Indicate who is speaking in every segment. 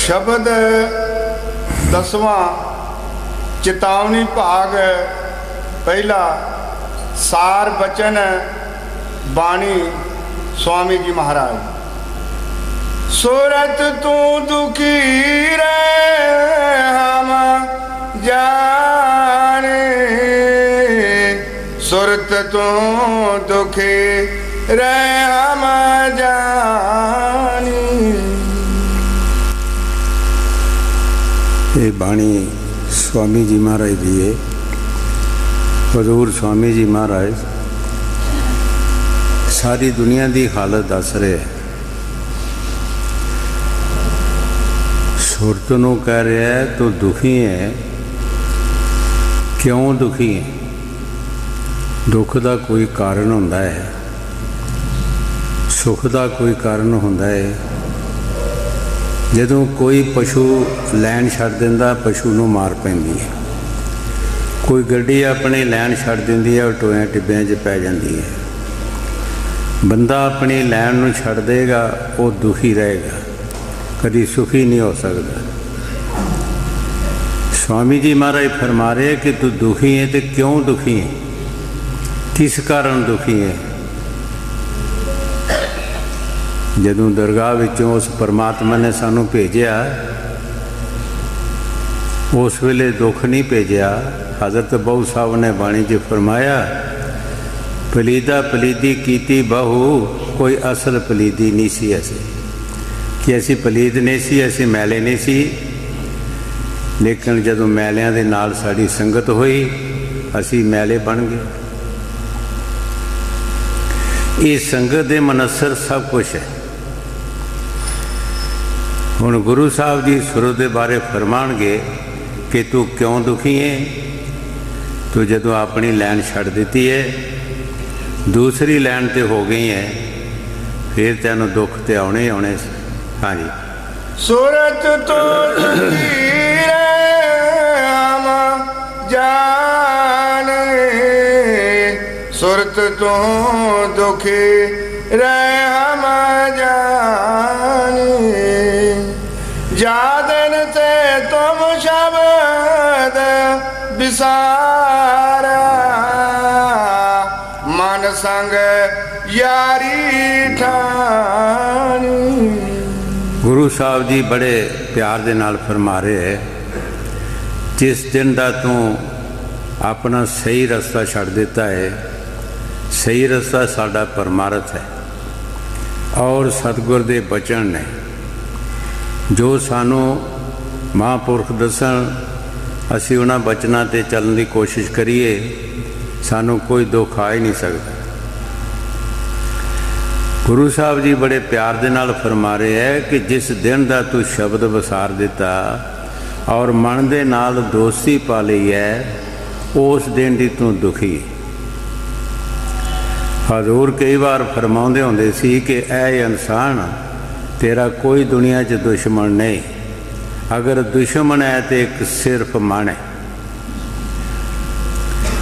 Speaker 1: शब्द 10वां चेतावनी भाग पहला सार बचन बाणी स्वामी जी महाराज। सूरत तू दुखी रे हम जाने, सूरत तू दुखी रे हम जानी।
Speaker 2: ये बाणी स्वामी जी महाराज दी है। हजूर स्वामी जी महाराज सारी दुनिया की हालत दस रहे हैं। सुरत नूं कह रहा है तो दुखी है, क्यों दुखी है? दुख का कोई कारण होंदा है, सुख का कोई कारण होंदा है। जदों कोई पशु लैन छड्ड दिंदा पशु नूं मार पैंदी है, कोई गड्डी अपनी लैन छड्ड दिंदी है टोया टिब्बियां च पै जांदी है। बंदा अपनी लैन नूं छड्ड देगा वो दुखी रहेगा, कभी सुखी नहीं हो सकता। स्वामी जी महाराज फरमा रहे कि तू दुखी है तो क्यों दुखी है, किस कारण दुखी है? जदों दरगाह विचों उस परमात्मा ने सानू भेजिया उस वेले दुख नहीं भेजिया। हज़रत बहु साहब ने बाणी च फरमाया पलीदा पलीदी कीती बहु, कोई असल पलीदी नहीं सी असी, कि असी पलीद नहीं सी, असी मैले नहीं सी। लेकिन जदों मैलियां दे नाल साड़ी संगत हुई असी मैले बन गए। ये संगत दे मनसर सब कुछ है। हुण गुरु साहब जी सुर दे बारे फरमाणगे कि तू क्यों दुखी है? तो जदों अपनी लैन छड्ड दिती है दूसरी लैन ते हो गई है, फिर तैनूं दुख ते आने ही आने। हाँ जी।
Speaker 1: सूरत तो दुखी रे हम जाने, सूरत तो दुखी रे हम जाने। जादन से तुम शब्द बिसारा, मन संग यारी ठानी।
Speaker 2: गुरु साहब जी बड़े प्यार दे नाल फरमा रहे है, जिस दिन दा तू अपना सही रास्ता छड्ड दिता है, सही रास्ता साडा परमार्थ है और सतगुर दे बचन ने जो सानू महापुरख दसन, असी उन्हां बचनां ते चलण की कोशिश करिए, सानू कोई दुख आ ही नहीं सकता। गुरु साहब जी बड़े प्यार दे नाल फरमा रहे है कि जिस दिन दा तू शब्द वसार दिता और मन दे नाल दोस्ती पा लई है, उस दिन दी तू दुखी। हजूर कई बार फरमाउंदे हुंदे सी कि ऐ इंसान तेरा कोई दुनिया च दुश्मन नहीं, अगर दुश्मन है तो एक सिर्फ मन है,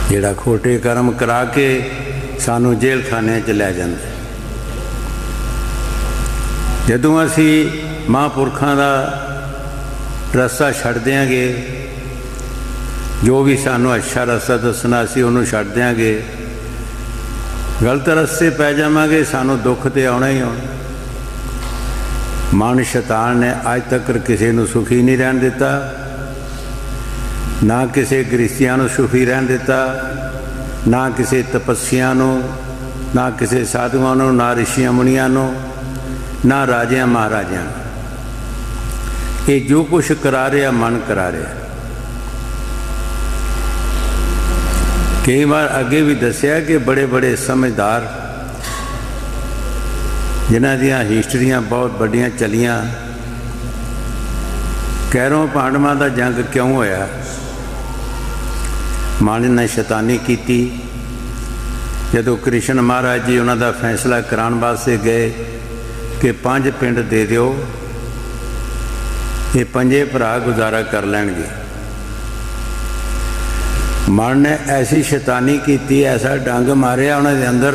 Speaker 2: जिहड़ा खोटे कर्म करा के सानू जेल खाने च लै जांदा। जदों असी महापुरखों का रास्ता छड्ड देंगे, जो भी सानू अच्छा रास्ता दसना असी उन्होंने छड्ड देंगे, गलत रस्ते पै जावांगे, सानू दुख तो आना ही आना। मन शैतान ने अज तक किसी को सुखी नहीं रहन दिता, ना किसी गृहस्थियां को सुखी रहन दिता, ना किसी तपस्या ना किसी साधुओं को, ना ऋषिया मुनिया ना राजिया महाराजा। ये जो कुछ करा रहा मन करा रहा। कई बार अगे भी दसिया कि बड़े बड़े समझदार जिन्हां दियां हिस्टरियां बहुत बड़ियां चलियां, कैरों पांडवां दा जंग क्यों होया? मन ने शैतानी की। जदों कृष्ण महाराज जी उन्हां दा फैसला कराने वास्ते गए कि 5 पिंड दे दिओ, ये 5 भरा गुजारा कर लैणगे। मन ने ऐसी शैतानी की, ऐसा डंग मारिया उन्हां दे अंदर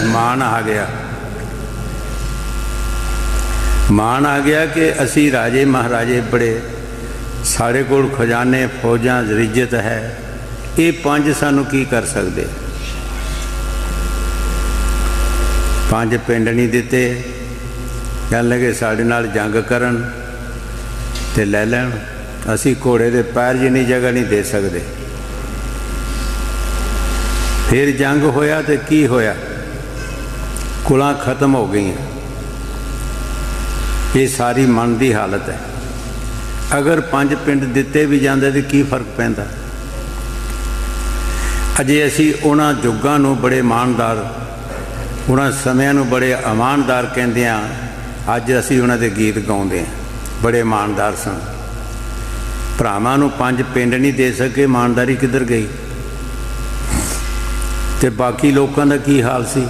Speaker 2: मान आ गया। ਮਾਣ ਆ ਗਿਆ ਕਿ ਅਸੀਂ ਰਾਜੇ ਮਹਾਰਾਜੇ ਬੜੇ, ਸਾਡੇ ਕੋਲ ਖਜ਼ਾਨੇ ਫੌਜਾਂ ਰਿੱਜਤ ਹੈ, ਇਹ ਪੰਜ ਸਾਨੂੰ ਕੀ ਕਰ ਸਕਦੇ। ਪੰਜ ਪਿੰਡ ਨਹੀਂ ਦਿੱਤੇ, ਕਹਿਣ ਲੱਗੇ ਸਾਡੇ ਨਾਲ ਜੰਗ ਕਰਨ ਤੇ ਲੈ ਲੈਣ, ਅਸੀਂ ਘੋੜੇ ਦੇ ਪੈਰ ਜਿੰਨੀ ਜਗ੍ਹਾ ਨਹੀਂ ਦੇ ਸਕਦੇ। ਫਿਰ ਜੰਗ ਹੋਇਆ ਤੇ ਕੀ ਹੋਇਆ, ਕੁਲਾਂ ਖਤਮ ਹੋ ਗਈਆਂ। ਇਹ ਸਾਰੀ ਮਨ ਦੀ ਹਾਲਤ ਹੈ। ਅਗਰ ਪੰਜ ਪਿੰਡ ਦਿੱਤੇ ਵੀ ਜਾਂਦੇ ਤੇ ਕੀ ਫਰਕ ਪੈਂਦਾ। ਅਜੇ ਅਸੀਂ ਉਹਨਾਂ ਯੁੱਗਾਂ ਨੂੰ ਬੜੇ ਇਮਾਨਦਾਰ, ਉਹਨਾਂ ਸਮਿਆਂ ਨੂੰ ਬੜੇ ਇਮਾਨਦਾਰ ਕਹਿੰਦੇ ਹਾਂ। ਅੱਜ ਅਸੀਂ ਉਹਨਾਂ ਦੇ ਗੀਤ ਗਾਉਂਦੇ ਹਾਂ, ਬੜੇ ਇਮਾਨਦਾਰ ਸਨ। ਭਰਾਵਾਂ ਨੂੰ ਪੰਜ ਪਿੰਡ ਨਹੀਂ ਦੇ ਸਕੇ, ਇਮਾਨਦਾਰੀ ਕਿੱਧਰ ਗਈ। ਤੇ ਬਾਕੀ ਲੋਕਾਂ ਦਾ ਕੀ ਹਾਲ ਸੀ।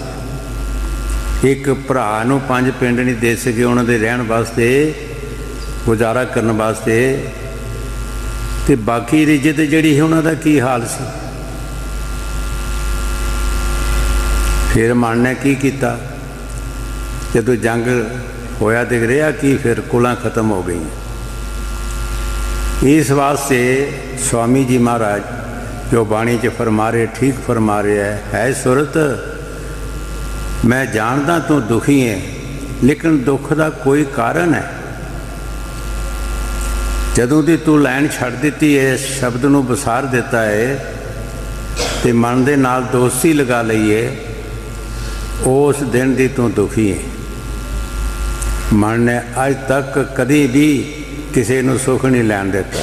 Speaker 2: ਇੱਕ ਭਰਾ ਨੂੰ ਪੰਜ ਪਿੰਡ ਨਹੀਂ ਦੇ ਸਕੇ ਉਹਨਾਂ ਦੇ ਰਹਿਣ ਵਾਸਤੇ, ਗੁਜ਼ਾਰਾ ਕਰਨ ਵਾਸਤੇ, ਤੇ ਬਾਕੀ ਰਿਜਤ ਜਿਹੜੀ ਹੈ ਉਹਨਾਂ ਦਾ ਕੀ ਹਾਲ ਸੀ। ਫਿਰ ਮਨ ਨੇ ਕੀ ਕੀਤਾ, ਜਦੋਂ ਜੰਗ ਹੋਇਆ ਤੇ ਰਿਹਾ ਕੀ, ਫਿਰ ਕੁਲਾਂ ਖਤਮ ਹੋ ਗਈਆਂ। ਇਸ ਵਾਸਤੇ स्वामी जी महाराज जो बाणी च फरमा रहे, ठीक फरमा रहे है सुरत मैं जानदा तू दुखी है, लेकिन दुख का कोई कारण है। जदों दी तू लैन छड़ दिती है, शब्द नूं बसार दिता है ते मन दे नाल दोस्ती लगा लई है, उस दिन दी तू दुखी है। मन ने अज तक कदी भी किसी नूं सुख नहीं लैन दिता।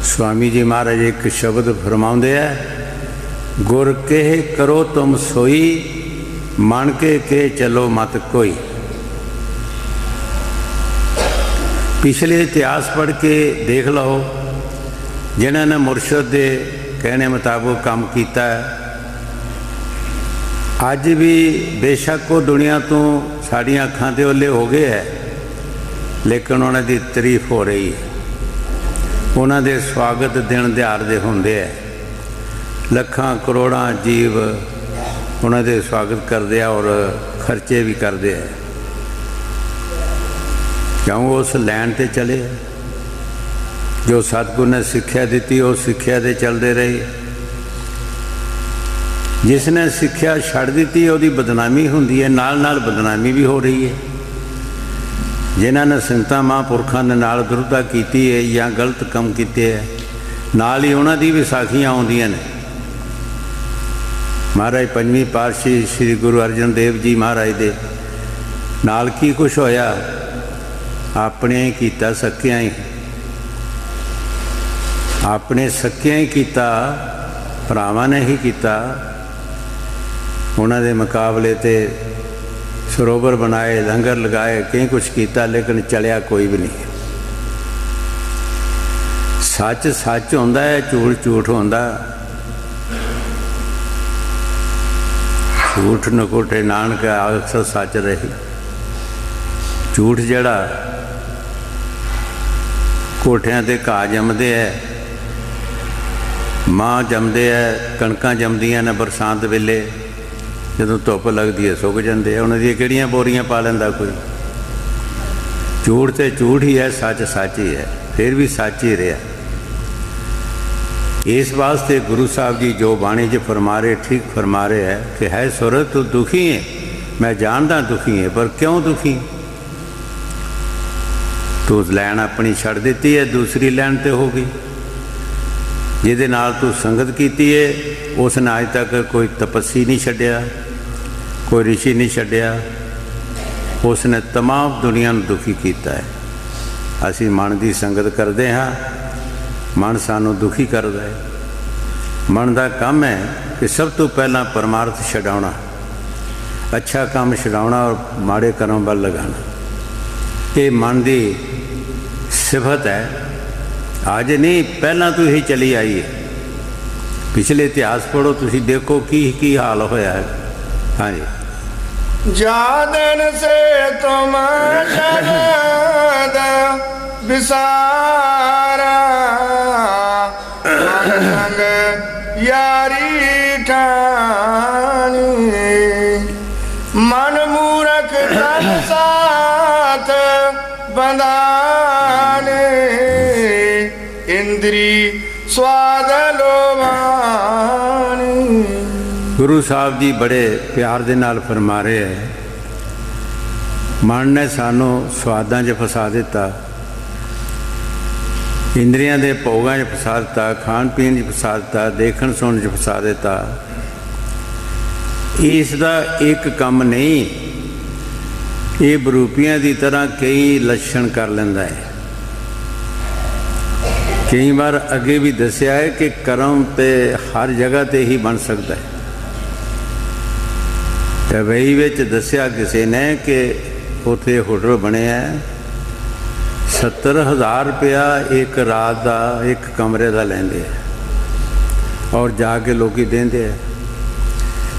Speaker 2: स्वामी जी महाराज एक शब्द फरमाउंदे है, गुर कह करो तुम सोई, मन के चलो मत कोई। पिछले इतिहास पढ़ के देख लो, जिन्होंने मुर्शद के कहने मुताबिक काम किया, अज भी बेशक वो दुनिया तो साड़ियाँ अखां दे ओले हो गए है, लेकिन उन्होंने दी तारीफ हो रही है। उन्होंने दे स्वागत दिन दिहाड़ दे होंदे है, लखां करोड़ां जीव उन्होंने दे स्वागत करते हैं और खर्चे भी करते हैं, क्यों उस लैन ते चले। जो सतगुरु ने सिक्ख्या दी उस सिक्ख्या ते चलते रहे। जिसने सिक्ख्या छड़ दी उसकी बदनामी होंदी है, नाल नाल बदनामी भी हो रही है। जिन्होंने संतां महापुरखों के नाल विरोधा की है या गलत काम किए है, नाल ही उन्हों की विसाखियाँ आउंदियां ने। महाराज पंजवीं पातशाही श्री गुरु अर्जन देव जी महाराज दे नाल की कुछ होया, अपने ही कीता, सकिया ही, अपने सकिया ही कीता, भरावां ने ही कीता। उन्होंने मुकाबले ते सरोवर बनाए, लंगर लगाए, कई कुछ किया, लेकिन चलिया कोई भी नहीं। सच सच होंदा है, झूठ झूठ होंदा। झूठ नकोटे नानक अक्सर सच रही। झूठ जड़ा कोठियां ते घाह जमदे है, मां जमदे है, कणकां जमदियां ने बरसात वेले, जदों धुप लगती है सुक जाते हैं, उन्होंने किहड़ियां बोरियां पा लैंदा कोई। झूठ तो झूठ ही है, सच सच ही है, फिर भी सच ही रहा। इस वास्ते गुरु साहब जी जो बाणी च फरमा रहे, ठीक फरमा रहे है कि है सुरत तू दुखी है, मैं जानदा दुखी है, पर क्यों दुखी। तू लैन अपनी छड़ दी है, दूसरी लैन ते हो गई। जिहदे नाल तू संगत की है, उसने अज तक कोई तपस्सी नहीं छड्डिया, कोई ऋषि नहीं छड्डिया, उसने तमाम दुनिया नूं दुखी किया है। असी मन की संगत करते हाँ, मन सानू दुखी करता है। मन का काम है कि सब तो पहला परमार्थ छडाउणा, अच्छा काम छडाउणा और माड़े कर्म वल लगाना। ये मन की सिफत है, आज नहीं पहला तो यही चली आई है। पिछले इतिहास पढ़ो, तुसी देखो की हाल होया है। हाँ जी,
Speaker 1: जा दिन से तुम शब्द विसारा, संग यारी ठानी, मन मूरख तन साथ प्रधान इंद्री स्वाद लोभान।
Speaker 2: गुरु साहब जी बड़े प्यार दे नाल फरमा रहे है, मन ने सानू स्वादां 'च फसा दिता, इंद्रियां दे भोगां 'च फसा दिता, खाण पीण 'च फसा दिता, देखण सुणन 'च फसा दिता। इसदा एक कम नहीं, ये बरूपियां की तरह कई लक्षण कर लेंदा है। कई बार अगे भी दसिया है कि कर्म तो हर जगह ते ही बन सकता है। दुबई विच दसिया किसी ने कि उत्थे होटल बने है, 70,000 रुपया एक रात का एक कमरे का लेंदे है और जाके लोग देंदे है।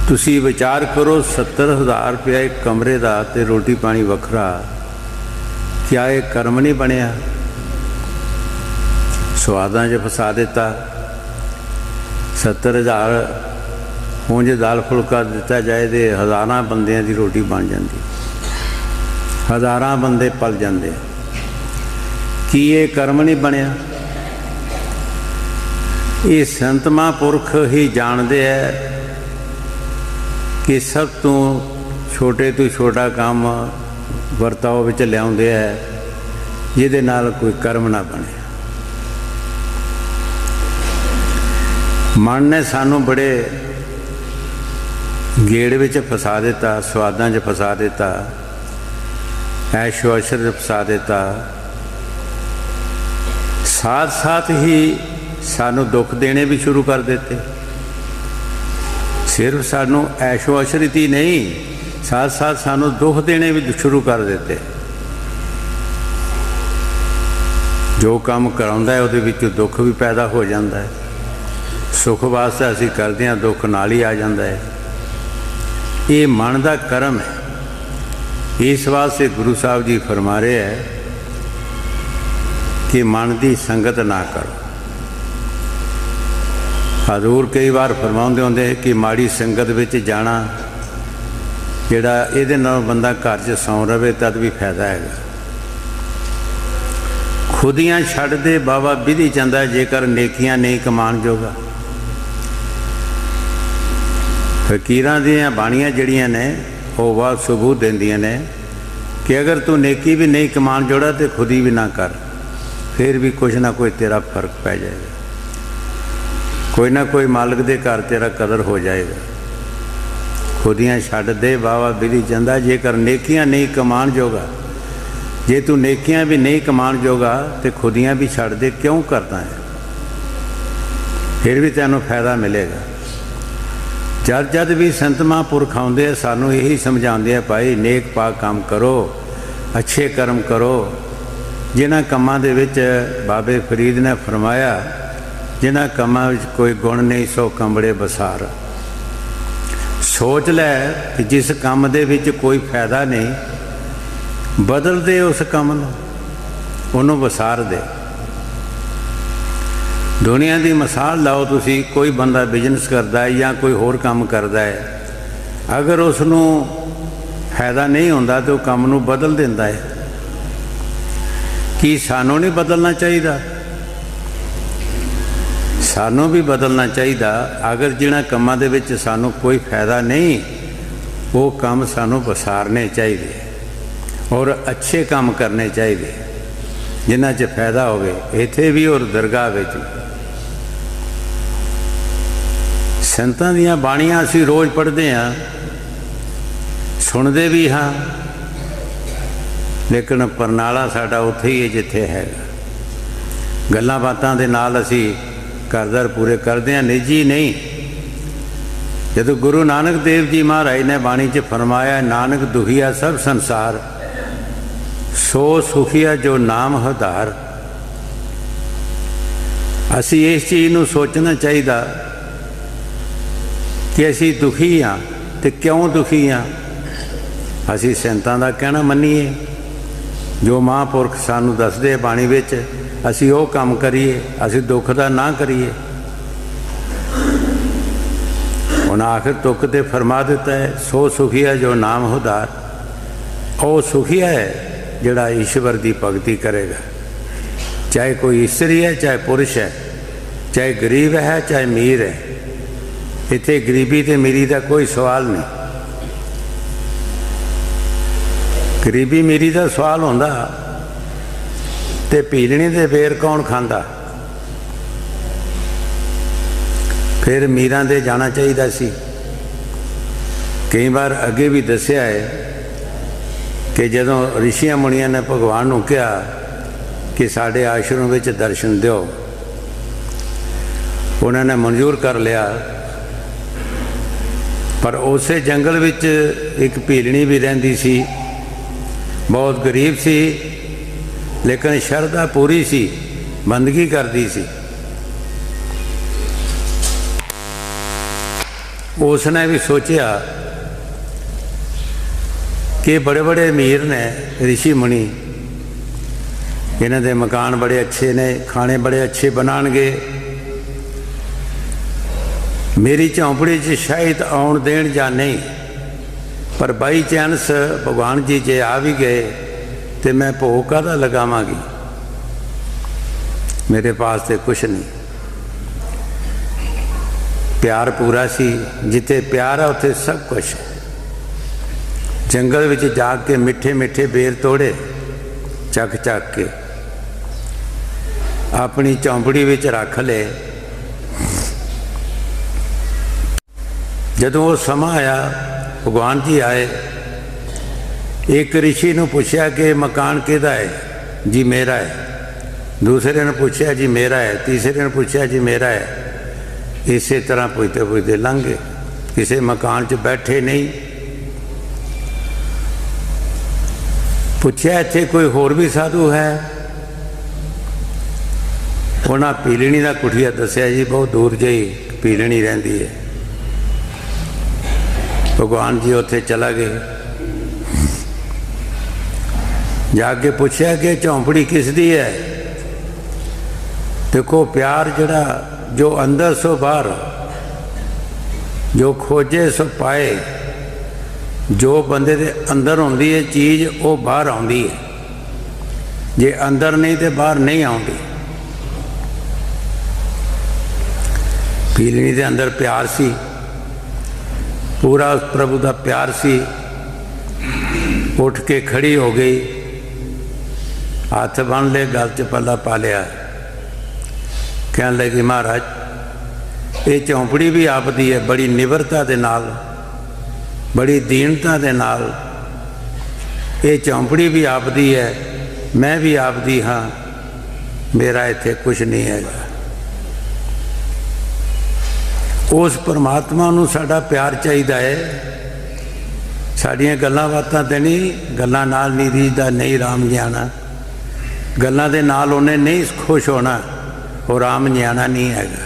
Speaker 2: तुसी विचार करो, 70,000 रुपया एक कमरे का ते रोटी पानी वखरा, क्या ये कर्म नहीं बनया? स्वादां 'च फसा दिता। 70,000 ਉਂਝ दाल फुलका दिता जाए तो हज़ारां बंदियां की रोटी बन जाती, हज़ारां बंदे पल जाते। की ये कर्म नहीं बनया? ये संत महापुरख ही जानते है कि सब तो छोटे तो छोटा काम वरताओ विच लियाउंदे है जिहदे नाल कोई कर्म ना बने। मन ने सानू बड़े गेड़ विच फसा दिता, स्वादां 'च फसा दिता, ऐशो अशर 'च फसा दिता। साथ साथ ही सानू दुख देने भी शुरू कर देते। सिर्फ सानू ऐशो अशरत ही नहीं, साथ साथ सानू दुख देने भी शुरू कर देते। जो काम कराउंदा है उहदे विच दुख भी पैदा हो जाता है। सुख वास्ते असीं करदे हां, दुख नाल ही आ जाता है। ये मन का कर्म है। इस वास्ते गुरु साहब जी फरमा रहे हैं कि मन की संगत ना करो। हजूर कई बार फरमाउंदे होंदे कि माड़ी संगत विच जाना, जिहड़ा इहदे नाल बंदा घर च सौ रहे तद भी फायदा है। खुदियां छड्ड दे बाबा विधि चंदा जेकर नेकियां नहीं कमान जोगा। फकीरां दियां बाणियां जड़ियां ने वो बहुत सबूत देंदियां ने कि अगर तू नेकी भी नहीं कमान जोड़ा तो खुदी भी ना कर, फिर भी कुछ ना कोई तेरा फर्क पै जाएगा। कोई ना कोई मालिक दे घर तेरा कदर हो जाएगा। खुदियां छड्ड दे बाबा विधि चंदा जेकर नेकियां नहीं कमान जोगा। जे तू नेकियां भी नहीं कमान जोगा तो खुदियां भी छड्ड दे, क्यों करता है? फिर भी तैनूं फायदा मिलेगा। जद जद भी संत महापुरख आउंदे सानू यही समझाते हैं, भाई नेक पाक काम करो, अच्छे कर्म करो। जिन्हां कम्मां दे विच बाबे फरीद ने फरमाया, जिन्हां कम्मां विच कोई गुण नहीं सो कंबड़े बसार। सोच लै कि जिस काम दे विच कोई फायदा नहीं, बदल दे उस काम नूं, उहनूं वसार दे। दुनिया की मिसाल लाओ तुसी, कोई बंदा बिजनेस करता है या कोई होर काम करता है, अगर उसनूं फायदा नहीं होंदा तो काम नूं बदल दिंदा है। कि सानू नहीं बदलना चाहिए? सानू भी बदलना चाहिए। अगर जिन्हां कामां दे विच सानू कोई फायदा नहीं, वो काम सानू वसारने चाहिए और अच्छे काम करने चाहिए जिन्हां च फायदा होवे, इत्थे भी और दरगाह विच। संतां दीयां बाणियां असीं रोज़ पढ़दे हां, सुणदे भी हाँ, लेकिन परनाला साडा उत्थे ही है जिथे हैगा। गल्लां बातां दे नाल असीं घर-दर पूरे करदे हां, निजी नहीं। जदों गुरु नानक देव जी महाराज ने बाणी च फरमाया, नानक दुखिया सब संसार, सो सुखिया जो नाम हधार। असीं इस चीज़ नूं सोचना चाहिए कि असीं दुखी हाँ तो क्यों दुखी हाँ। असीं संतां दा कहना मन्नीए, जो महापुरख सानू दसदे बाणी विच, असीं वो काम करिए, असीं दुख दा ना करिए। उन्हें आखिर तुक ते फरमा दिता है, सो सुखिया जो नाम उधार। वो सुखिया है जिहड़ा ईश्वर की भगती करेगा, चाहे कोई स्त्री है चाहे पुरुष है, चाहे गरीब है चाहे अमीर है। इत्थे गरीबी ते अमीरी का कोई सवाल नहीं। गरीबी अमीरी का सवाल होंदा ते पीलनी दे बेर कौन खांदा? फिर अमीरां दे जाना चाहिए सी। कई बार अगे भी दसिया है कि जदों ऋषियां मुनियां ने भगवान नूं कहा कि साडे आश्रम विच दर्शन दिओ, उन्होंने मंजूर कर लिया। पर उसे जंगल विच एक भीलनी भी रहिंदी सी, बहुत गरीब सी, लेकिन शरधा पूरी सी, बंदगी करती सी। उसने भी सोचा कि बड़े बड़े अमीर ने ऋषि मुनि, इन्हां दे मकान बड़े अच्छे ने, खाने बड़े अच्छे बनाणगे, मेरी झोंपड़ी च शायद आउण देण जां नहीं, पर बाई चांस भगवान जी जे आ भी गए तो मैं भोग काहदा लगावांगी, मेरे पास तो कुछ नहीं। प्यार पूरा सी, जिथे प्यार है उत्थे सब कुछ है। जंगल विच जाके मिठे मिठे बेर तोड़े, चक चक के अपनी झोंपड़ी विच रख ले। जदों वो समा आया, भगवान जी आए, एक ऋषि ने पूछा कि मकान किहदा है? जी मेरा है। दूसरे ने पूछा जी मेरा है। तीसरे ने पूछा जी मेरा है। इसी तरह पुछते पुछते लंघ गए, किसी मकान च बैठे नहीं। पूछा इत्थे कोई होर भी साधु है? उन्हें पीलनी का कुठिया दसिया जी बहुत दूर जी पीलनी रहिंदी है। भगवान जी उत्थे चला गए, जाके पूछा कि झोंपड़ी किसदी है? देखो प्यार जड़ा जो अंदर सो बाहर, जो खोजे सो पाए, जो बंदे दे अंदर होंदी है चीज़ वो बाहर आउंदी है, जे अंदर नहीं तो बाहर नहीं आउंदी। पीलनी दे अंदर प्यार सी, पूरा उस प्रभु का प्यार सी। उठ के खड़ी हो गई, हाथ बन ले, गल च पल्ला पा लिया, कहने लगी महाराज ये झोंपड़ी भी आपदी है, बड़ी निवरता दे नाल, बड़ी दीनता दे नाल। ये झोंपड़ी भी आपदी है, मैं भी आपदी हाँ, मेरा इत्थे कुछ नहीं है। उस परमात्मा नूं साडा प्यार चाहिए है, साड़ियाँ गल्लां बातां ते नहीं, गल्लां नाल नहीं रीझदा, नहीं राम न्याणा, गल्लां दे नाल उन्हें नहीं खुश होना, और राम न्याणा नहीं हैगा,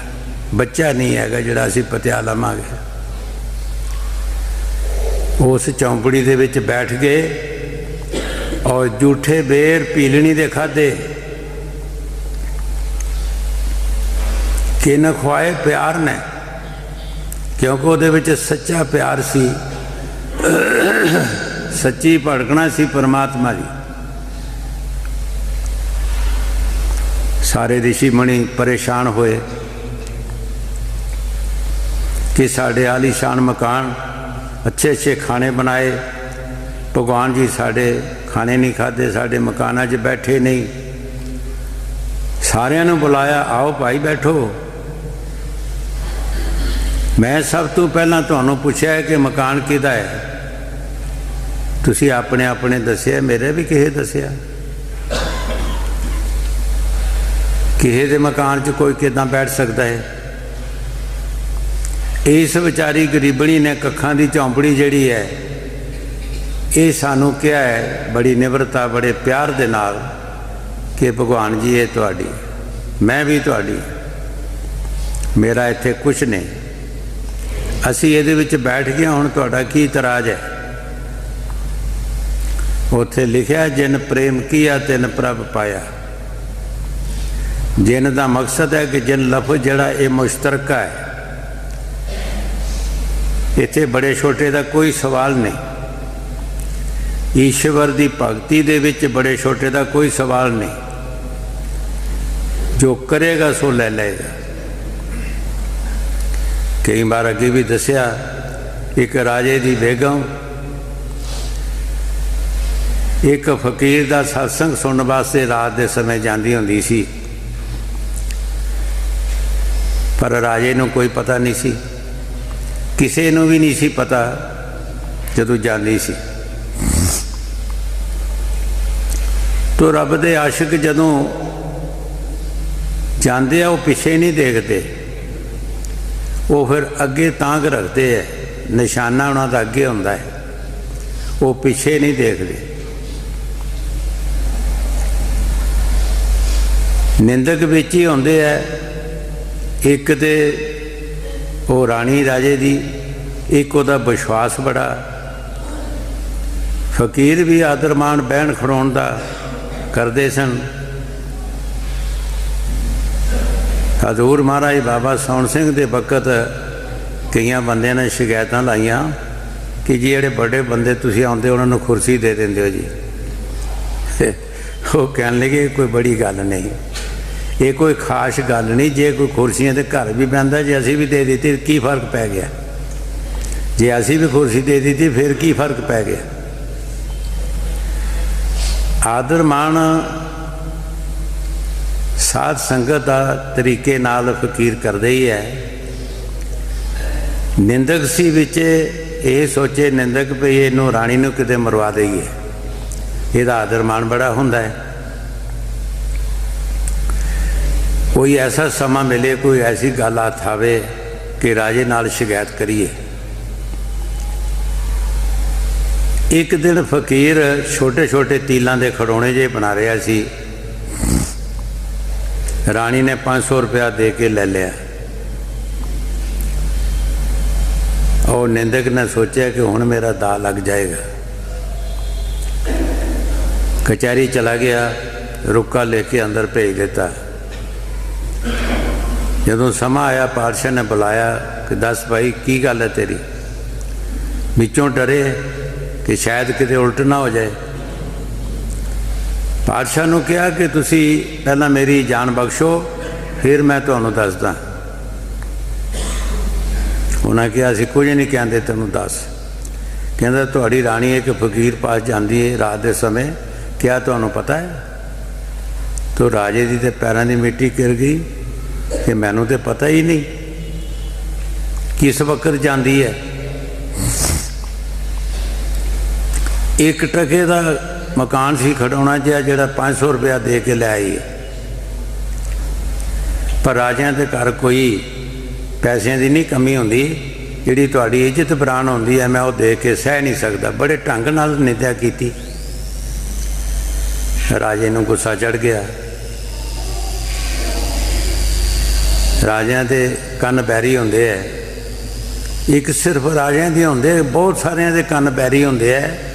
Speaker 2: बच्चा नहीं हैगा जिहड़ा असीं पतिया लवांगे। उस झोंपड़ी दे विच बैठ गए और जूठे बेर पीलनी दे खाधे, किन खुआए प्यार ने, क्योंकि उहदे विच सच्चा प्यार सी, सच्ची भड़कना सी परमात्मा की। सारे ऋषि मुनि परेशान होए कि साढ़े आलीशान मकान, अच्छे अच्छे खाने बनाए, भगवान जी साढ़े खाने नहीं खाते, साढ़े मकाना च बैठे नहीं। सारिਆਂ ਨੂੰ बुलाया, आओ भाई बैठो। मैं सब तो पहला तुहानू पूछा है कि मकान किहदा है, तुसी अपने अपने दसिया, मेरे भी किसे दसिया। किसे दे मकान च कोई किदां बैठ सकता है? इस विचारी गरीबणी ने कखां दी झोंपड़ी जिहड़ी है, ये सानू क्या है बड़ी निवरता, बड़े प्यार दे नाल कि भगवान जी ये तुहाडी, मैं भी तुहाडी, मेरा इत्थे कुछ नहीं, असी ये विच बैठ गए, हुण तुहाडा की इतराज है? उत्थे लिखिया जिन प्रेम किया तिन प्रभ पाया। जिन का मकसद है कि जिन लफ्ज़ जिहड़ा ये मुश्तरका है, इत्थे बड़े छोटे का कोई सवाल नहीं। ईश्वर की भगती दे विच बड़े छोटे का कोई सवाल नहीं, जो करेगा सो ले लेगा। कई बार अगे भी दसिया, एक राजे की बेगम एक फकीर का सत्संग सुनने वास्ते रात के समय जाती होंदी सी, पर राजे नूं कोई पता नहीं सी, किसी नूं भी नहीं सी पता जदों जाती सी। तो रब दे आशिक जदों जाते वो पिछे नहीं देखते, वो फिर अगे तांग रखते है, निशाना उन्हों का अगे होंदा है, वो पिछे नहीं देखते। निंदक विच ही होंदे है, एक ते वो राणी राजे दी, एक उहदा विश्वास बड़ा। फकीर भी आदर मान बहन खड़ाउण दा करते सन। हजूर महाराज बाबा सोहण सिंह के वक्त कई बंदे ने शिकायत लाइया कि जी ਜਿਹੜੇ बड़े बंदे तुसीं आउंदे उन्होंने कुर्सी दे देंदे हो जी। वो कहन लगे कोई बड़ी गल नहीं, ये कोई खास गल नहीं, जे कोई कुर्सियां ते घर भी बहंदा, जे असीं भी दे दी की फर्क पै गया, जे असीं भी कुर्सी दे दी फिर की फर्क पै गया। आदर मान साध संगत का तरीके नाल फकीर करते ही है। निंदक सी विच ये सोचे निंदक भी इनू राणी नूं किते मरवा देईए, इहदा आदर मान बड़ा हुंदा है। कोई ऐसा समा मिले, कोई ऐसी गल हाथ आवे कि राजे नाल शिकायत करिए। एक दिन फकीर छोटे छोटे तीलों के खड़ौने जे बना रहा सी, राणी ने 500 रुपया दे के ले लिया। और निंदक ने सोचा कि हुण मेरा दा लग जाएगा, कचहरी चला गया, रुका लेके अंदर भेज देता। जदों समा आया पातशाह ने बुलाया कि दस भाई की गल है तेरी। विचों डरे कि शायद किते उल्ट ना हो जाए। पातशाह नूं कहा कि तुसी पहला मेरी जान बख्शो, फिर मैं तुहानूं दसदा। उन्हें कहा असीं कुछ नहीं कहते, तैनूं दस। कहंदा तुहाडी राणी एक फकीर पास जाती है रात के समय, क्या तुहानूं पता है? तो राजे दी ते पैरां दी मिट्टी गिर गई कि मैनूं तो पता ही नहीं किस वक्त जाती है। एक टके का मकान सी खड़ाउणा जिहा जिहड़ा 500 रुपया दे के लै आई, पर राजिਆਂ के घर कोई पैसों की नहीं कमी होंदी, जिहड़ी तुहाडी इज्जत बरान होंदी है मैं वो दे के सह नहीं सकता। बड़े ढंग नाल निंदा की। राजे नूं गुस्सा चढ़ गया। राजिਆਂ के कन बैरी होंदे है, एक सिर्फ राजिਆਂ दे होंदे, बहुत सारिਆਂ के कन बैरी होंदे है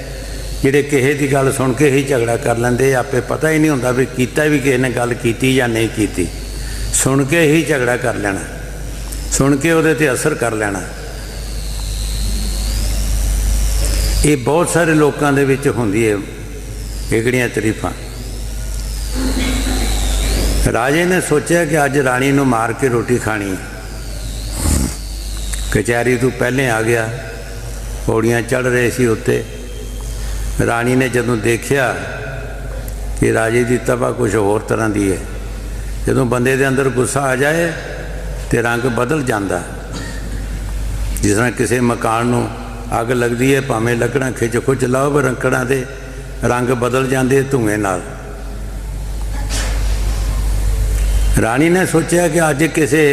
Speaker 2: जिहड़े किसी की गल सुन के ही झगड़ा कर लेंदे। आपे पता ही नहीं होंदा भी कीता भी किसी ने गल कीती या नहीं कीती, सुन के ही झगड़ा कर लेना, सुन के उहदे ते असर कर लेना। ये बहुत सारे लोगों के विच हुंदी है इकड़ियां तरीफां। राजे ने सोचा कि अज राणी नूं मार के रोटी खानी। कचहरी तो पहले आ गया, पौड़ियां चढ़ रहे सी उत्ते। राणी ने जदों देखिया कि राजे की तबा कुछ होर तरह की है, जदों बंदे दे अंदर गुस्सा आ जाए तो रंग बदल जाता। जिस तरह किसी मकान नूं अग लगती है, भावें लकड़ां खिच खुच लाओ पर लकड़ां दे रंग बदल जाते धुएं नाल। राणी ने सोचा कि अज किसी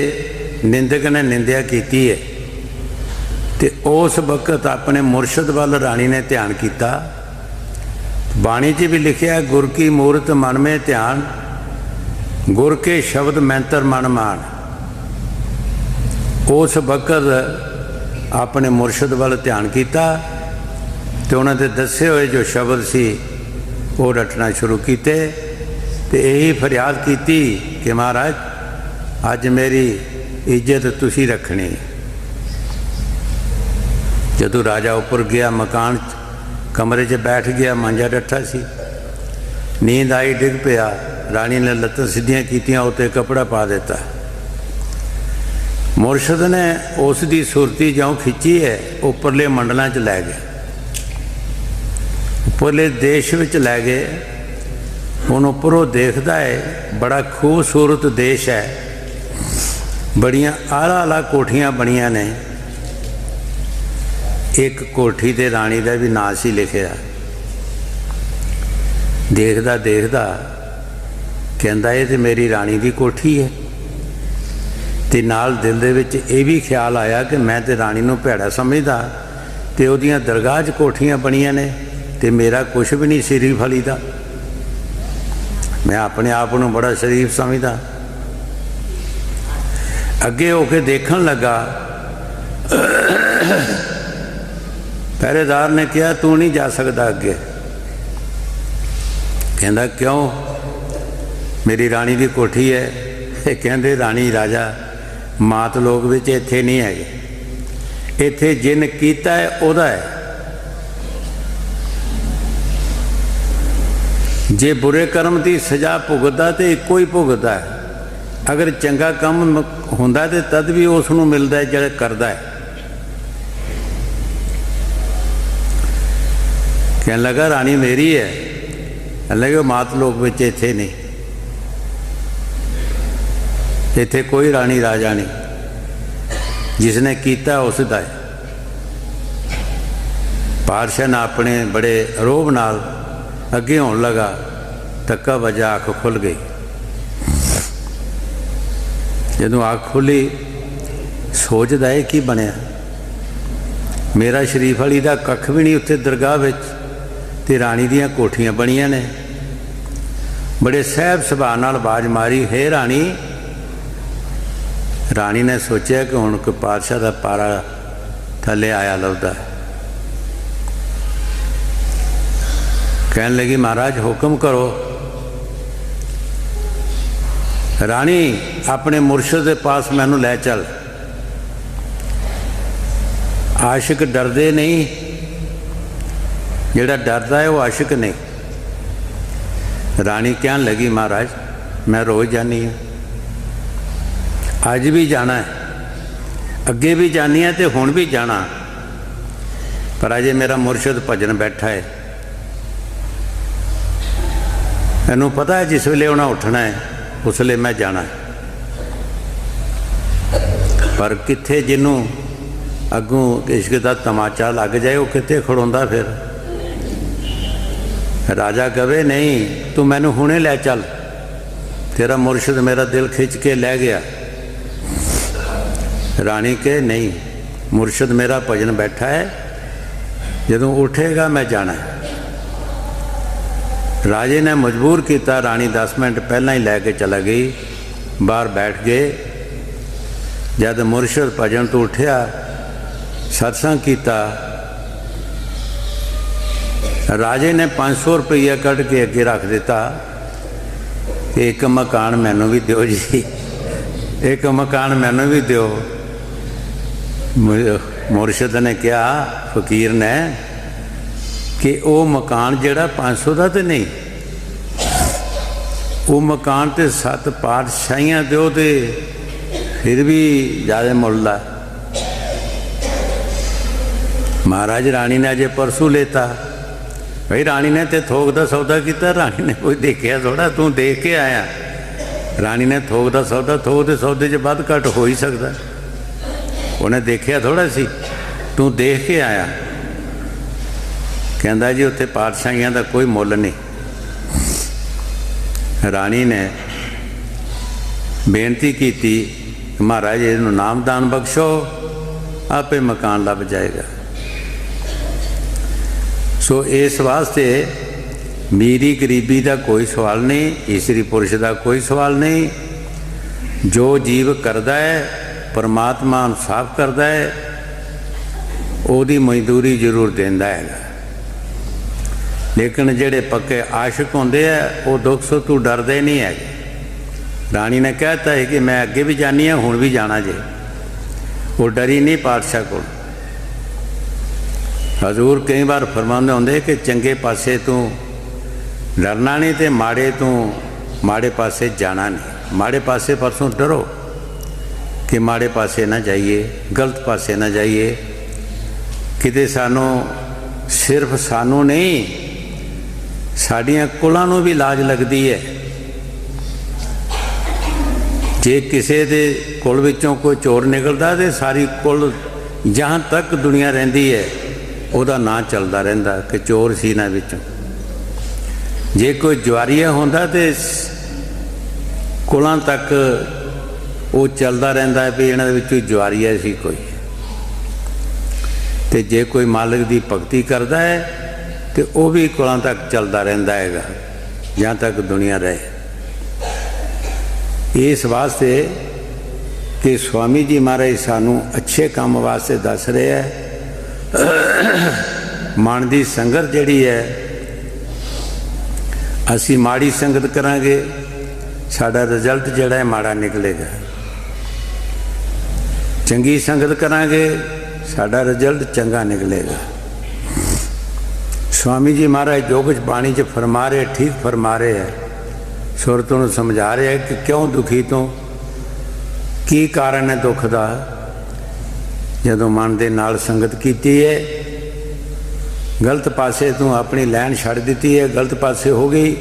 Speaker 2: निंदक ने निंदिया की है, तो उस वक्त अपने मुरशद वाल राणी ने ध्यान किया। बाणी च भी लिखिया गुर की मूरत मन में ध्यान, गुर के शब्द मैंतर मन मान। उस वक्त अपने मुरशद वाल ध्यान किया तो उन्होंने दसे हुए जो शब्द सी वो रटना शुरू किए। तो यही फरियाद की कि महाराज अज मेरी इज्जत तुसी रखनी। जदों राजा उपर गया मकान कमरे 'च बैठ गया, मांजा डट्ठा सी, नींद आई, डिग पिया। राणी ने लत्तां सीधियां कीतियां, उत्ते कपड़ा पा दिता। मुरशद ने उस दी सुरती ज्यों खिंची है, उपरले मंडलों च लै गए, उपरले देश विच लै गए। हुण उपरों देखदा है, बड़ा खूबसूरत देश है, बड़ियां आला आला कोठियां बनियां ने। एक कोठी ते राणी का भी नाम सी लिखिया। देखदा देखदा कहंदा ये तो मेरी राणी की कोठी है। ते नाल दिल दे विच ये भी ख्याल आया कि मैं तो राणी नूं भैड़ा समझदा, ते उहदियां दरगाह च कोठियां बनियां ने, ते मेरा कुछ भी नहीं शरीफ अली दा। मैं अपने आप नूं बड़ा शरीफ समझदा। अगे होके देखण लगा, पहरेदार ने कहा तू नहीं जा सकता अगे। कहंदा क्यों? मेरी राणी की कोठी है। कहंदे राणी राजा मात लोग विच इत्थे नहीं है, इत्थे जिन कीता है उहदा है। जे बुरे कर्म की सजा भुगतदा तो इक्को ही भुगतदा है, अगर चंगा काम हुंदा तो तद भी उसनूं मिलदा है जिहड़ा करदा है। कहने लगा राणी मेरी है। कहने लगे मात लोग विच इत्थे नहीं, इत्थे कोई राणी राजा नहीं, जिसने कीता उसदा है। पातशाह ने अपने बड़े रोब नाल अगे होण लगा, धक्का वजा, अख खुल गई। जदों अख खुली, सोचदा है की बनिया, मेरा शरीफ अली दा कख भी नहीं उत्थे दरगाह विच, ते राणी दियां कोठियां बनियां ने। बड़े सहब सुभाअ नाल आवाज मारी, हे राणी। राणी ने सोचा कि हुण कोई पातशाह दा पारा थले आया लभदा। कहने लगी महाराज हुक्म करो। राणी अपने मुर्शद के पास मैनू लै चल। आशिक डरदे नहीं, जिहड़ा डरदा है वो आशिक नहीं। राणी कहन लगी महाराज मैं रोज़ जानी हाँ, अज भी जाना है, अगे भी जानी है तो हुण भी जाना, पर अजे मेरा मुर्शद भजन बैठा है। मैनू पता है जिस वेले उन्हें उठना है उस वेले मैं जाना है, पर कित्थे जिन्हों अगों इश्क का तमाचा लग जाए वो कित्थे खड़ोंदा फिर। राजा कहे नहीं तू मैनू हुणे लै चल, तेरा मुर्शद मेरा दिल खिंच के लै गया। रानी कहे नहीं, मुर्शद मेरा भजन बैठा है, जदों उठेगा मैं जाना है। राजे ने मजबूर किया, रानी 10 मिनट पहला ही लैके चला गई, बाहर बैठ गए। जब मुर्शद भजन तो उठिया, सत्संग किया, राजे ने 500 रुपया कढ़ के अगे रख दिता कि एक मकान मैनू भी दिओ जी, एक मकान मैनू भी दिओ। मुर्शद ने कहा फकीर ने कि वो मकान जिहड़ा 500 का तो नहीं, वो मकान तो 7 पातशाहियां दो तो फिर भी ज़्यादा मुल है। महाराज रानी ने अजे परसों लेता। भाई रानी ने तो थोक का सौदा किया, रानी ने कोई देखिया थोड़ा, तू देख के आया। रानी ने थोक का सौदा, थोक के सौदे च वध घट हो ही सकता, उन्हें देखिया थोड़ा सी, तू देख के आया। कहता जी उत्थे पातशाहियां का कोई मुल नहीं। रानी ने बेनती की महाराज इहनूं नामदान बख्शो, आपे मकान लभ जाएगा। सो इस वास्ते मीरी गरीबी का कोई सवाल नहीं, ईसरी पुरुष का कोई सवाल नहीं। जो जीव करता है परमात्मा इंसाफ करता है, उसकी मजदूरी जरूर देंदा है। लेकिन जेड़े पक्के आशिक होंदे है वो दुख सुख तो डरते नहीं है। रानी ने कहता है कि मैं अगे भी जानी हाँ, हुण भी जाना जे। वो डरी नहीं पातशाह को। हजूर कई बार फरमाते होंगे कि चंगे पासे तू डरना नहीं तो माड़े तू माड़े पासे जाना नहीं। माड़े पासे परसों डरो कि माड़े पासे ना जाइए, गलत पासे ना जाइए। किते सानू सिर्फ सानू नहीं साड़ियाँ कुलों नूं भी लाज लगती है। जे किसी के कुल विचों कोई चोर निकलता तो सारी कुल जहाँ तक दुनिया रहिंदी है उहदा नां चलदा रहिंदा कि चोर सी इन्हां विचों। जे कोई जुआरीआ होंदा तो कुलां तक वो चलदा रहिंदा भी इन्हां दे विचों जुआरीआ सी कोई। तो जे कोई मालिक की भगती करता है तो वह भी कुलां तक चलता रहिंदा हैगा जहाँ तक दुनिया रहे। इस वास्ते कि स्वामी जी महाराज सानू अच्छे काम वास्ते दस रहे हैं। मन की संगत जिहड़ी है असी माड़ी संगत करांगे साडा रिजल्ट जिहड़ा है माड़ा निकलेगा। चंगी संगत करांगे साडा रिजल्ट चंगा निकलेगा। स्वामी जी महाराज जो कुछ बाणी च फरमा रहे ठीक फरमा रहे हैं। सुरतों नूं समझा रहे हैं कि क्यों दुखी तो की कारण है दुख का। जदों मन दे नाल संगत कीती है गलत पासे तू अपनी लैन छड़ दी है, गलत पासे हो गई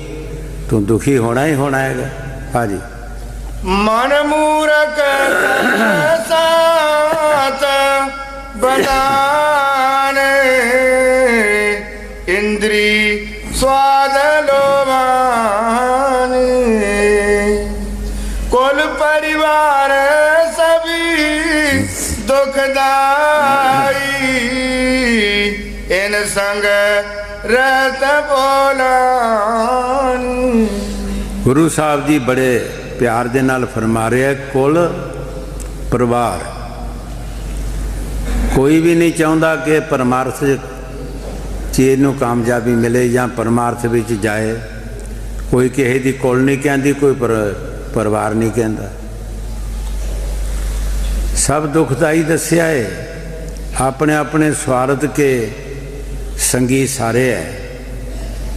Speaker 2: तू दुखी होना ही होना है। हाँ जी।
Speaker 1: मन मूरख साथ बनाने इंद्री स्वाद लोभाने कुल परिवार सभी दुखदाई इन संग रहत बोलानी।
Speaker 2: गुरु साहब जी बड़े प्यार दे नाल फरमा रहे हैं कुल परिवार। कोई भी नहीं चाहता कि परमार्थ चीज़ नूं कामयाबी मिले या परमार्थ विच जाए। कोई किसी दी कुल नहीं कहती, कोई परिवार नहीं कहता। सब दुखदाई दस्या है। अपने अपने स्वार्थ के संगी सारे है।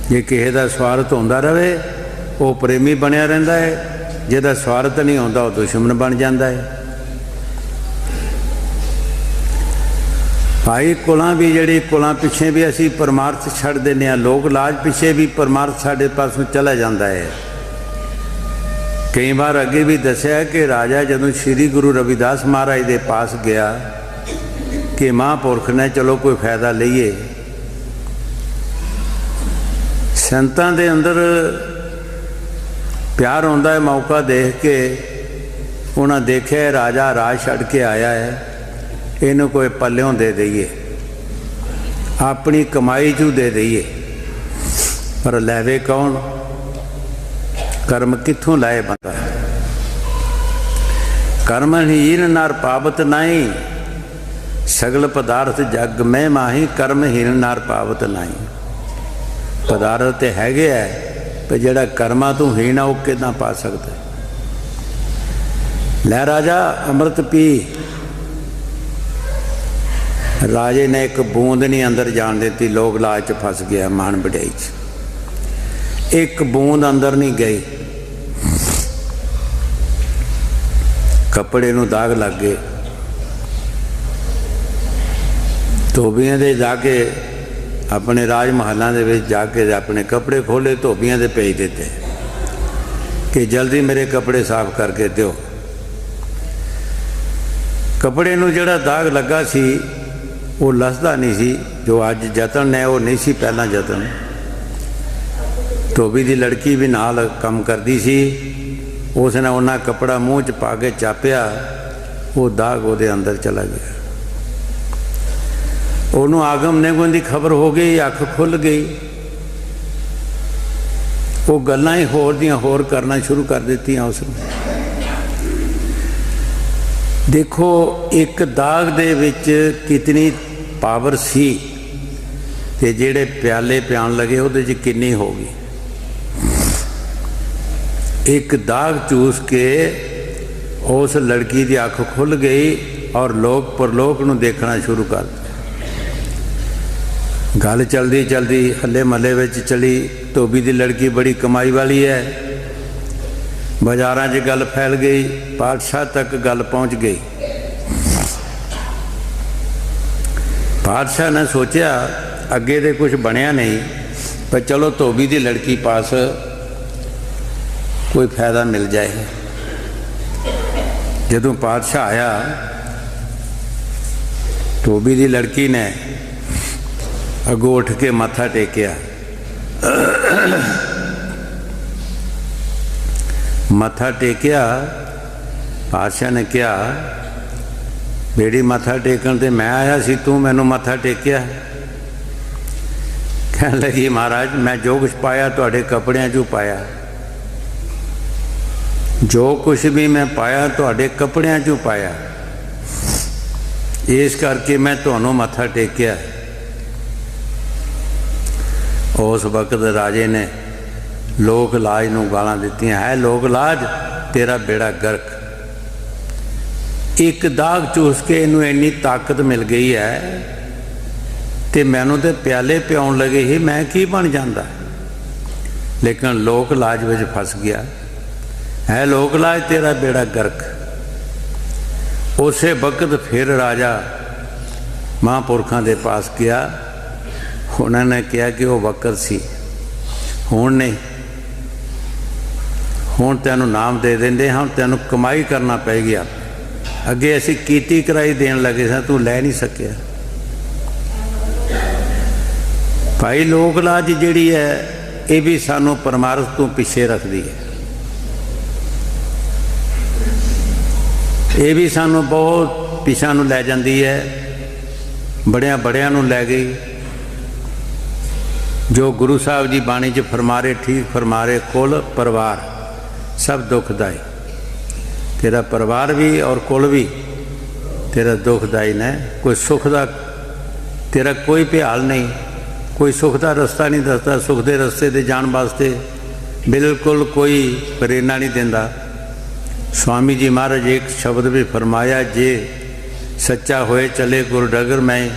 Speaker 2: जे किसी का स्वार्थ होंदा रहे वो प्रेमी बनया रहिंदा है, जिहदा स्वार्थ नहीं होंदा वो दुश्मन बन जाता है। भाई कुलां भी जिहड़ी कुलां पिछे भी असी परमार्थ छड़ देने आ, लोक लाज पिछे भी परमार्थ साडे पासों चला जाता है। कई बार अगे भी दसिया कि राजा जदों श्री गुरु रविदास महाराज के पास गया कि महापुरख ने चलो कोई फायदा लईए। संतां दे अंदर प्यार होंदा है। मौका देख के उन्हें देखे राजा राज छड़ के आया है, इनू कोई पल्यों दे दईए, अपनी कमाई चू दे दईए। पर लैवे कौन? कर्म कित्थों लाए बंदा? कर्महीन नर पावत नहीं, सगल पदार्थ जग में माही। कर्महीन नर पावत नहीं। पदार्थ तो हैगे है पर जिहड़ा कर्मां तों हीन आ वो किदां पा सकदा? लै राजा अमृत पी। राजे ने एक बूंद नहीं अंदर जान देती। लोग लाज च फस गया, मान वड्याई च एक बूंद अंदर नहीं गई। कपड़े नूं दाग लग गए। धोबियां दे जाके अपने राज महलों दे विच जाके अपने कपड़े खोले, धोबियां दे भेज देते कि जल्दी मेरे कपड़े साफ करके दो। कपड़े नूं जिहड़ा दाग लगा सी वो लसदा नहीं सी। जो अज जतन है वो नहीं सी पहला जतन। धोबी दी लड़की भी नाल काम करती सी। उसने उन्हें कपड़ा मूँह च पा के चापिया, वो दाग वो अंदर चला गया। उन्होंने आगम निगम की खबर हो गई, अख खुल गई। वो गल्लां ही होर दियां होर करना शुरू कर दित्तियां उसने। देखो एक दाग दे विच कितनी पावर सी ते जेड़े प्याले प्यान लगे उहदे च कितनी होगी। एक दाग चूस के उस लड़की की अख खुल गई और लोग परलोक नूं देखना शुरू कर दिया। गल चलती चलती हले महल्ले में चली, धोबी की लड़की बड़ी कमाई वाली है। बाजारां 'च गल फैल गई, पातशाह तक गल पहुँच गई। पातशाह ने सोचा अगे तो कुछ बनया नहीं, पर चलो धोबी की लड़की पास कोई फायदा मिल जाए। जदों पातशाह आया, धोबी की लड़की ने अगों उठ के मत्था टेकिया। मत्था टेकिया, पातशाह ने कहा बेड़ी मत्था टेकन ते मैं आया सी, तू मैनू मत्था टेकिया? कहने लगी महाराज मैं जो कुछ पाया तुहाडे कपड़ियां चों पाया, जो कुछ भी मैं पाया तुहाडे कपड़ियां चों पाया, इस करके मैं तुहानू मत्था टेकिया। उस वक्त राजे ने लोक लाज नूं गालां दित्तियां, है लोक लाज तेरा बेड़ा गर्क। एक दाग चूस के इनू इन्नी ताकत मिल गई है ते मैनू तो प्याले पियाउण लगे ही, मैं की बन जांदा। लेकिन लोक लाज विच फस गया, है लोक लाज तेरा बेड़ा गर्क। उस वक्त फिर राजा महापुरखों के पास गया, उन्होंने कहा कि वह वक्त सी, हुण नहीं, हुण तैनू नाम दे देंदे, हम तैनू कमाई करना पै गया। अगे असी कीती कराई देन लगे सा, तू लै नहीं सकिया। भाई लोक लाज जिहड़ी है ये भी सानू परमार्थ तो पिछे रखती है, ये भी सानू बहुत पिछा नू लै जाती है, बड़िया बड़िया नू लै गई। जो गुरु साहब जी बाणी च फरमा रहे, ठीक फरमा रहे, कुल परिवार सब दुखदाई, तेरा परिवार भी और कुल भी तेरा दुखदाई ने। कोई सुख का तेरा कोई भ्याल नहीं, कोई सुख का रस्ता नहीं दसदा, सुख के रस्ते ते जाण वास्ते बिल्कुल कोई प्रेरणा नहीं देंदा। स्वामी जी महाराज एक शब्द भी फरमाया, जे सच्चा होए चले गुरु डगर में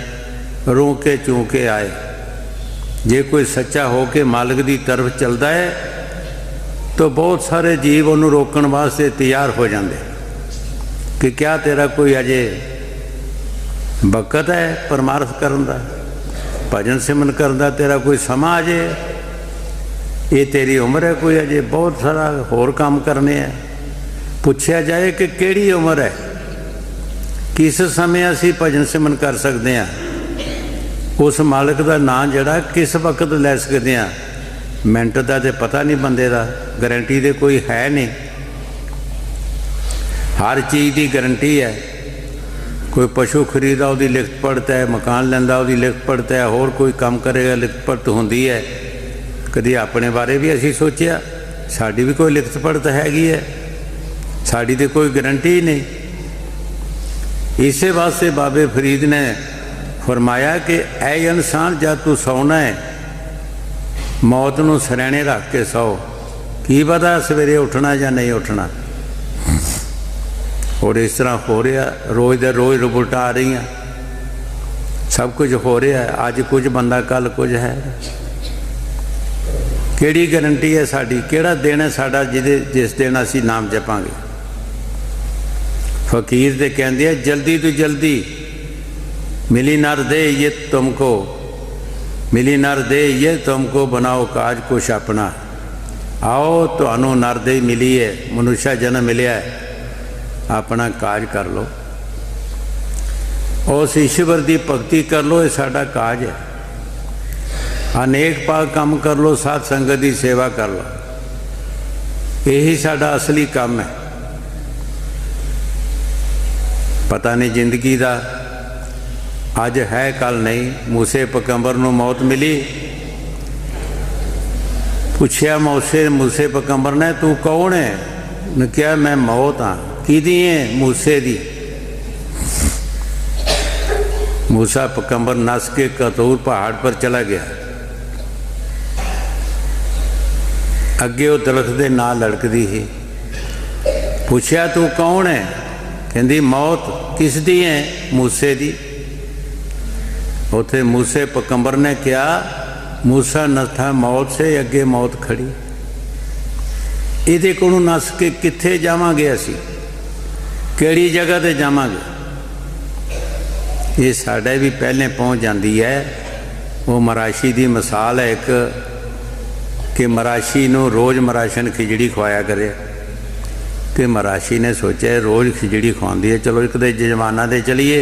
Speaker 2: रूह के चूके आए। जे कोई सच्चा हो के मालिक की तरफ चलता है तो बहुत सारे जीव उन्होंने रोकण वास्ते तैयार हो जाते कि क्या तेरा कोई अजे वक़्त है परमार्थ करन दा, भजन सिमरन करन दा तेरा कोई समा अजे, ये तेरी उम्र है कोई अजे बहुत सारा होर काम करने हैं। पूछया जाए कि केड़ी उम्र है, किस समय असी भजन सिमरन कर सकते हैं, उस मालिक का नाम जड़ा किस वक्त लै सकते हैं। मिनट का तो पता नहीं, बंदे का गारंटी तो कोई है नहीं। हर चीज़ की गारंटी है, कोई पशु खरीदा उसकी लिखत पढ़ता है, मकान लैंदा उसकी लिखत पढ़ता है, होर कोई काम करेगा लिखत पढ़त होंदी है। कभी अपने बारे भी असी सोचिया, साड़ी भी कोई लिखत पढ़त हैगी है, साड़ी तो कोई गारंटी ही नहीं। इसे वास्ते बाबे फरीद ने फरमाया कि ऐ इंसान जब तू सौना है मौत नूं सरैणे रख के सौ, की पता सवेरे उठना या नहीं उठना। और इस तरह हो रहा, रोज़ दे रोज़ रिपोर्टां आ रही, सब कुछ हो रहा है। अज कुछ बंदा कल कुछ है, किहड़ी गारंटी है साड़ी, किहड़ा दिन है साडा जिस दिन असीं नाम जपांगे। फकीर ते कहंदे जल्दी तो जल्दी मिली नर दे ये तुमको, मिली नर दे ये तुमको बनाओ काज कुछ अपना। आओ तुहानू नर दे मिली है, मनुष्य जन्म मिलिया है, अपना काज कर लो, उस ईश्वर की भगती कर लो, ये साडा काज है। अनेक पाक काम कर लो, साध संगत की सेवा कर लो, यही साडा असली काम है। पता नहीं जिंदगी का अज है कल नहीं। मूसे पैगंबर नूं मौत मिली, पूछया मूसे पैगंबर ने तू कौन है, उन्हें कहा मैं मौत हाँ। किहदी है, मूसे दी। मूसा पैगंबर नस के कतूर पहाड़ पर चला गया, अगे वो दरख्त दे नाल लड़कदी ही। पूछया तू कौन है, कहंदी मौत। किस दी है, मूसे दी। उथे मूसे पैगंबर ने कहा, मूसा नथा मौत से, अगे मौत खड़ी। इहदे कोलों नस के कित्थे जावांगे असी, किहड़ी जगह ते जावांगे? ये साडे भी पहले पहुँच जाती है। वो मराशी की मिसाल है एक, कि मराशी नूं रोज़ मराशन खिचड़ी खवाया करे। कि मराशी ने सोचा रोज़ खिचड़ी खवाती है, चलो एक दे जजमाना दे चलीए,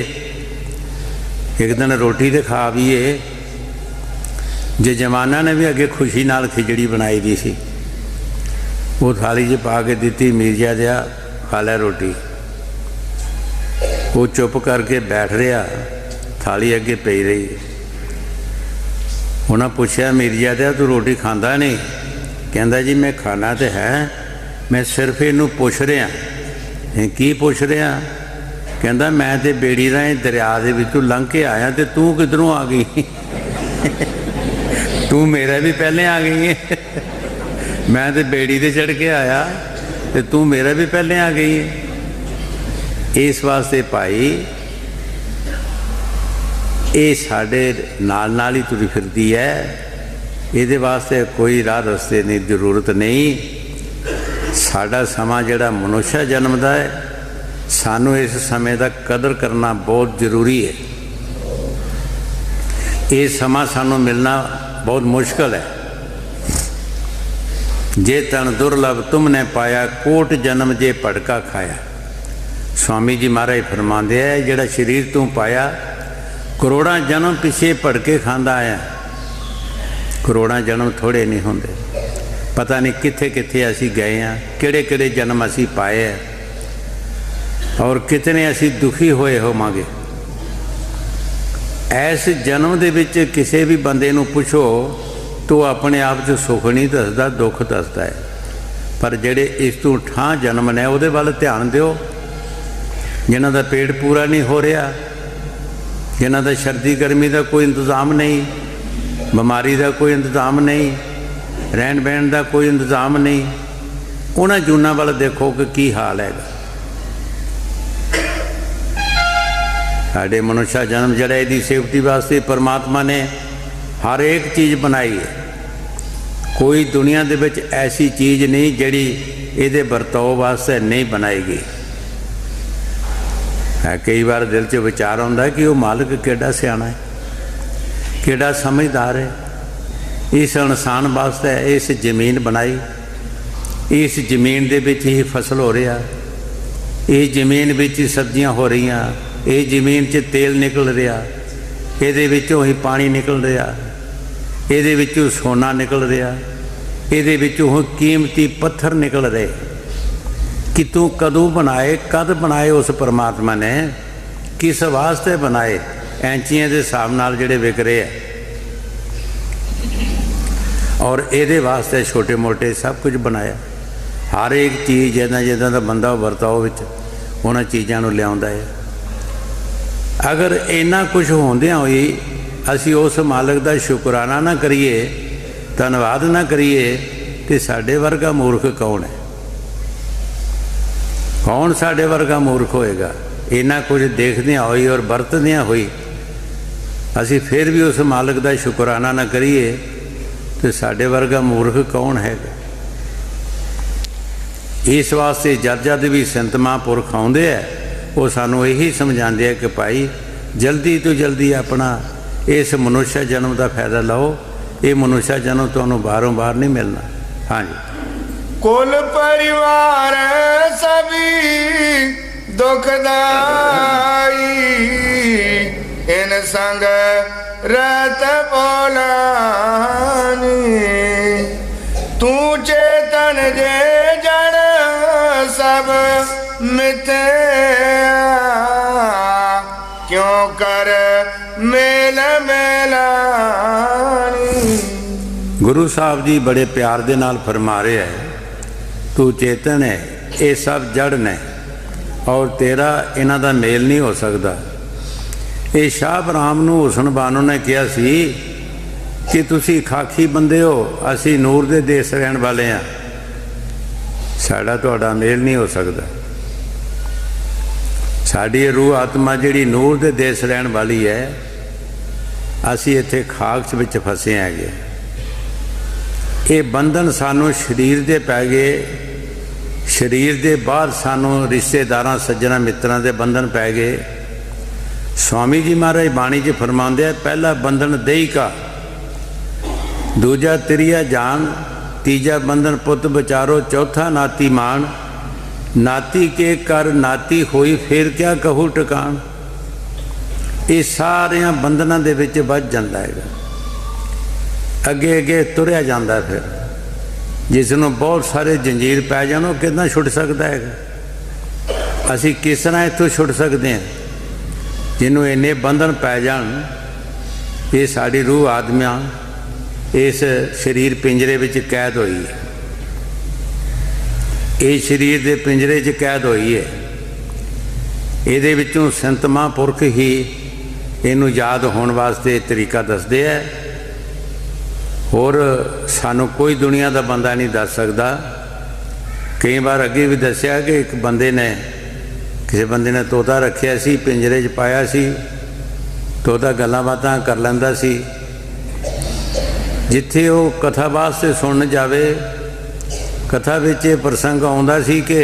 Speaker 2: एक दिन रोटी तो खा पीए। जजमाना ने भी अगे खुशी नाल खिचड़ी बनाई दी सी, वो थाली च पा के दी, मीरजा दिया खा लै रोटी। वो चुप करके बैठ रहा, थाली अगे पई रही। उन्हें पूछा, मीरजा दिया तू रोटी खांदा नहीं? कहता जी मैं खाना तो है, मैं सिर्फ इनू पुछ रहा। की पुछ रहा? कहता मैं तो बेड़ी राही दरिया के विचों लंघ के आया, तो तू किधरों आ गई? तू मेरा भी पहले आ गई है। मैं तो बेड़ी ते चढ़ के आया, तो तू मेरा भी पहले आ गई है। इस वास्ते भाई ये साढ़े नाल नाल ही तुरी फिरती है, ये वास्ते कोई राह रस्ते की जरूरत नहीं। साडा समा जिहड़ा मनुष्य जन्मदा है, सानू इस समय का कदर करना बहुत जरूरी है। ये समा सानू मिलना बहुत मुश्किल है। जे तन दुर्लभ तुमने पाया, कोट जन्म जे भड़का खाया। स्वामी जी महाराज फरमाते हैं, जिहड़ा शरीर तू पाया, करोड़ा जन्म पिछे भड़के खांदा आया। करोड़ा जन्म थोड़े नहीं होंदे, पता नहीं कित्थे कित्थे असी गए हैं, किहड़े किहड़े जन्म असी पाए हैं, और कितने असी दुखी होए होवांगे। ऐस जन्म दे विच किसी भी बंदे नूं पुछो तो अपने आप च सुख नहीं दसदा, दुख दसदा है। पर जिहड़े इस तों ठां जन्म ने, उहदे वल ध्यान दिओ। जिन्हां दा पेट पूरा नहीं हो रहा, जिन्हां दा सर्दी गर्मी का कोई इंतजाम नहीं, बीमारी का कोई इंतजाम नहीं, रहन बहन का कोई इंतजाम नहीं, उन्हां जूना वाल देखो कि की हाल है। साढ़े मनुष्य जन्म जड़ा इहदी सेफ्टी वास्ते परमात्मा ने हर एक चीज़ बनाई है। कोई दुनिया दे विच ऐसी चीज़ नहीं जिहड़ी इहदे बरताव वास्ते नहीं बनाई गई है। कई बार दिल च विचार आउंदा है कि वह मालिक किहड़ा सियाणा है, किहड़ा समझदार है। इस इंसान वास्ते इस जमीन बनाई, इस जमीन दे विच ही फसल हो रहा, इस जमीन विच ही सब्जियां हो रही, इस जमीन च तेल निकल रहा, इहदे विचों ही पानी निकल रहा, इहदे विचों सोना निकल रहा, इहदे विचों कीमती पत्थर निकल रहे। कि तू कदों बनाए, कद बनाए उस परमात्मा ने, किस वास्ते बनाए? ऐंचियां के हिसाब नाल जिहड़े विक रहे हैं, और इहदे वास्ते छोटे मोटे सब कुछ बनाया। हर एक चीज़ जिदा जिदा दा बंदा वरताओ विच उन्हां चीज़ां नूं लिआउंदा है। अगर इन्ना कुछ होंदियां होई असी उस मालिक का शुकराना ना करिए, धन्नवाद ना करिए, तो साडे वर्गा मूर्ख कौन है? कौन साडे वर्गा मूर्ख होएगा? इन्ना कुछ देखदियां होई और वरतदियां होई असी फिर भी उस मालिक का शुकराना ना करिए, तो साडे वर्गा मूर्ख कौन है? इस वास्ते जद जद भी संत महापुरख आउंदे है, वो सानू यही समझाते हैं कि भाई जल्दी तो जल्दी अपना इस मनुष्य जन्म का फायदा लाओ। ये मनुष्य जन्म तुहानू बाहरों बाहर नहीं मिलना। हाँ जी।
Speaker 1: कुल परिवार सभी दुखदाई, इन संग रत बोलानी। तू चेतन जे जड़ सब मिथ्या, क्यों कर मेल मेलानी।
Speaker 2: गुरु साहब जी बड़े प्यार दे नाल फरमा रहे हैं, तू चेतन है, ये सब जड़ ने और तेरा इन्हां दा मेल नहीं हो सकता। ये शाह बराम नूं हुसन बानो ने कहा सी कि तुसी खाकी बंदे हो, असी नूर दे देश रहन वाले हैं, साड़ा तुहाडा मेल नहीं हो सकता। साड़ी रूह आत्मा जिहड़ी नूर दे देश रहन वाली है, ਅਸੀਂ ਇੱਥੇ ਖਾਕ ਵਿੱਚ ਫਸੇ ਹੈਗੇ। ਇਹ ਬੰਧਨ ਸਾਨੂੰ ਸਰੀਰ ਦੇ ਪੈ ਗਏ, ਸਰੀਰ ਦੇ ਬਾਅਦ ਸਾਨੂੰ ਰਿਸ਼ਤੇਦਾਰਾਂ ਸੱਜਣਾ ਮਿੱਤਰਾਂ ਦੇ ਬੰਧਨ ਪੈ ਗਏ। स्वामी जी महाराज बाणी च फरमाते हैं, पहला बंधन देही का, दूजा त्रिया जान, तीजा बंधन पुत बचारो, चौथा नाती मान, नाती के कर नाती होई फिर क्या कहू टकान। ये सारिया बंधना दे विच बच जाता है, अगे अगे तुरया जाता। फिर जिसनों बहुत सारे जंजीर पै जान वो कितना छुट सकता है। असी किस तरह इतों छुट सकते हैं? जिन्हों इन्ने बंधन पै जान, ये साड़ी रूह आदमियां इस शरीर पिंजरे विच कैद होई है, ये शरीर दे पिंजरे च कैद होई है। इहदे विचों संत महापुरख ही इनू याद होने वास्ते तरीका दसदे है, होर सानू कोई दुनिया का बंदा नहीं दस सकता। कई बार अगे भी दसिया कि एक बंदे ने, किसी बंदे ने तोता रखिया सी, पिंजरे च पाया सी, तोता गल्लां बातां कर लैंदा सी। जिथे वो कथा वास्ते सुन जावे, कथा विच प्रसंग आउंदा सी कि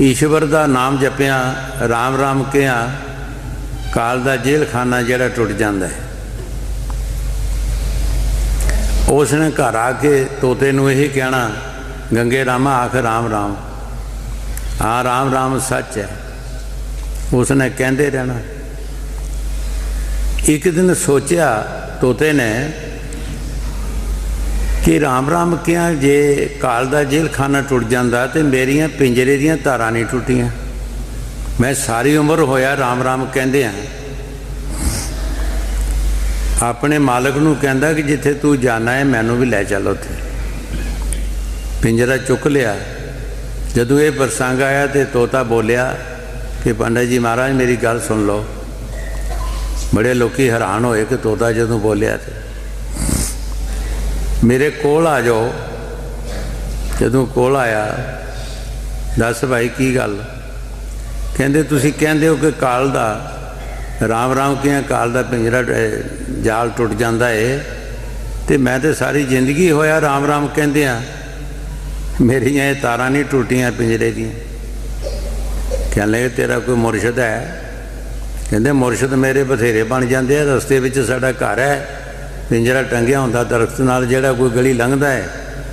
Speaker 2: ईश्वर का नाम जपिया, राम राम किया, काल का जेल खाना जिहड़ा टुट जाता है। उसने घर आके तोते नूं यही कहना, गंगे रामा आख राम राम, हाँ राम राम सच है। उसने कहते रहना। एक दिन सोचा तोते ने कि राम राम क्या, जे काल का जेल खाना टुट जाता तो मेरिया पिंजरे दियां तारां नहीं टुटियां। मैं सारी उम्र होया राम राम कहते हैं। अपने मालक नूं कहंदा कि जिथे तू जाना है मैनू भी लै चल। उत्थे पिंजरा चुक लिया। जदों ये प्रसंग आया तो तोता बोलिया कि पंडित जी महाराज मेरी गल सुन लो। बड़े लोग हैरान होए कि तोता जदों बोलिया तो मेरे कोल आ जाओ। जदों कोल आया, दस भाई की गल? कहंदे तुसीं कहंदे हो कि काल दा राम राम किया, काल दा पिंजरा जाल टुट जाता है, तो मैं तो सारी जिंदगी होया राम राम कहंदियां, मेरियां ये तारां नहीं टूटियां पिंजरे दियां। कहने लगे तेरा कोई मुर्शद है? कहते मुर्शद मेरे बथेरे बन जाते हैं। रस्ते में साडा घर है, पिंजरा टंगिया होंदा दरख्त नाल, जिहड़ा कोई गली लंघदा है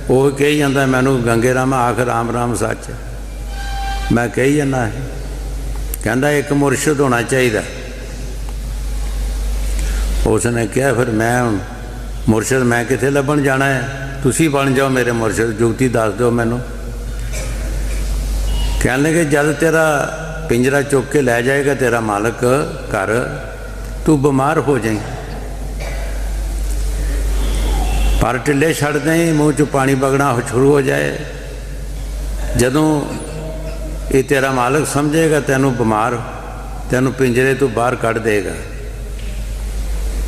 Speaker 2: वो कही जाता मैनू गंगे रामा आख राम राम सच। मैं कही जाना है। कहता एक मुर्शद होना चाहिए। उसने कहा फिर मैं हुण मुर्शद मैं कित्थे लभण जाना है, तुसी बन जाओ मेरे मुर्शद, जुगती दस दो मैनू। कहने लगे जब तेरा पिंजरा चुक के लै जाएगा तेरा मालक घर, तू बीमार हो जाए, पर ढिले छड़ दें, मूँह चो पानी बगना शुरू हो जाए। जदों ये तेरा मालक समझेगा तेनू बीमार, तेनू पिंजरे तो बाहर कढ़ देगा।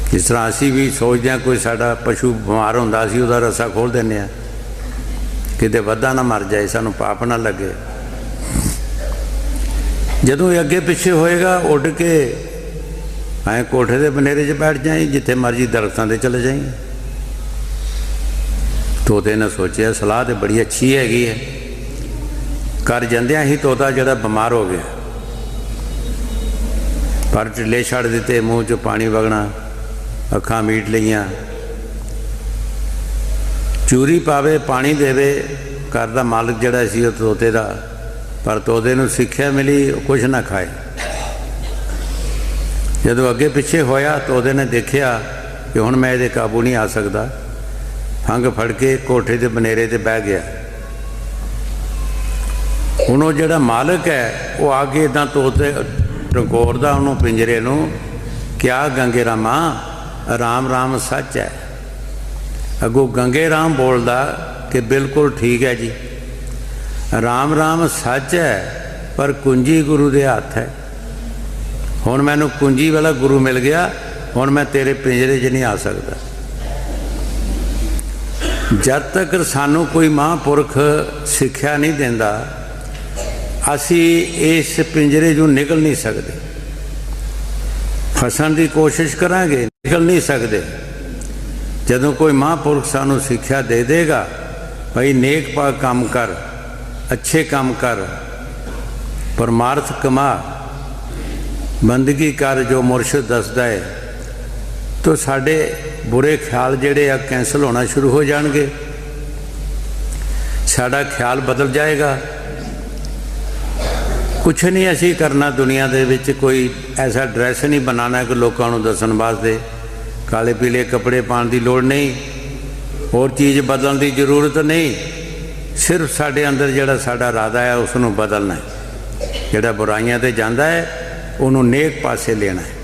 Speaker 2: जिस तरह असी भी सोचते हैं कोई साडा पशु बीमार होंदा असी उहदा रस्सा खोल देने हैं, किते वधा ना मर जाए, सानू पाप ना लगे। जदों अगे पिछे होएगा उड़ के ऐ कोठे के बनेरे च बैठ जाए, जिथे मर्जी दरख्तां ते चले जाए। तोते ने सोचा सलाह तो बड़ी अच्छी हैगी है। घर जांदियां ही तोता जिहड़ा बीमार हो गया, पर ढिले छड़ दिते, मूँह चो पानी वगना, अखां मीट लईयां। चूरी पावे पानी देवे घर का मालिक जिहड़ा सी वो तोते का, पर तोते नूं सिक्ख्या मिली कुछ ना खाए। जदों अगे पिछे होया तोते ने देखिया कि हुण मैं इहदे काबू नहीं आ सकता, फंग फड़ के कोठे के बनेरे ते बह गया। हुण वो जिहड़ा मालिक है वो आके इदां तोते टकोरदा उहनूं पिंजरे नूं, क्या गंगे रामा राम राम सच है। अगों गंगे राम बोलदा कि बिल्कुल ठीक है जी, राम राम सच है, पर कुंजी गुरु दे हथ है। हुण मैनू कुंजी वाला गुरु मिल गया, हुण मैं तेरे पिंजरे च नहीं आ सकता। जब तक सानू कोई महापुरख सिक्ख्या नहीं देंदा असी इस पिंजरे चों निकल नहीं सकते। ਫਸਣ ਦੀ ਕੋਸ਼ਿਸ਼ ਕਰਾਂਗੇ, ਨਿਕਲ ਨਹੀਂ ਸਕਦੇ। ਜਦੋਂ ਕੋਈ ਮਹਾਂਪੁਰਖ ਸਾਨੂੰ ਸਿੱਖਿਆ ਦੇ ਦੇਗਾ, ਭਾਈ ਨੇਕ ਪਾਕ ਕੰਮ ਕਰ, ਅੱਛੇ ਕੰਮ ਕਰ, ਪਰਮਾਰਥ ਕਮਾ, ਬੰਦਗੀ ਕਰ, ਜੋ ਮੁਰਸ਼ਿਦ ਦੱਸਦਾ ਹੈ, ਤਾਂ ਸਾਡੇ ਬੁਰੇ ਖਿਆਲ ਜਿਹੜੇ ਆ ਕੈਂਸਲ ਹੋਣਾ ਸ਼ੁਰੂ ਹੋ ਜਾਣਗੇ। ਸਾਡਾ ਖਿਆਲ ਬਦਲ ਜਾਏਗਾ। ਕੁਛ ਨਹੀਂ ਅਸੀਂ ਕਰਨਾ ਦੁਨੀਆ ਦੇ ਵਿੱਚ, ਕੋਈ ਐਸਾ ਡਰੈਸ ਨਹੀਂ ਬਣਾਉਣਾ ਕਿ ਲੋਕਾਂ ਨੂੰ ਦੱਸਣ ਵਾਸਤੇ ਕਾਲੇ ਪੀਲੇ ਕੱਪੜੇ ਪਾਉਣ ਦੀ ਲੋੜ ਨਹੀਂ, ਹੋਰ ਚੀਜ਼ ਬਦਲਣ ਦੀ ਜ਼ਰੂਰਤ ਨਹੀਂ। ਸਿਰਫ ਸਾਡੇ ਅੰਦਰ ਜਿਹੜਾ ਸਾਡਾ ਇਰਾਦਾ ਹੈ ਉਸ ਨੂੰ ਬਦਲਣਾ ਹੈ। ਜਿਹੜਾ ਬੁਰਾਈਆਂ 'ਤੇ ਜਾਂਦਾ ਹੈ ਉਹਨੂੰ ਨੇਕ ਪਾਸੇ ਲੈਣਾ ਹੈ।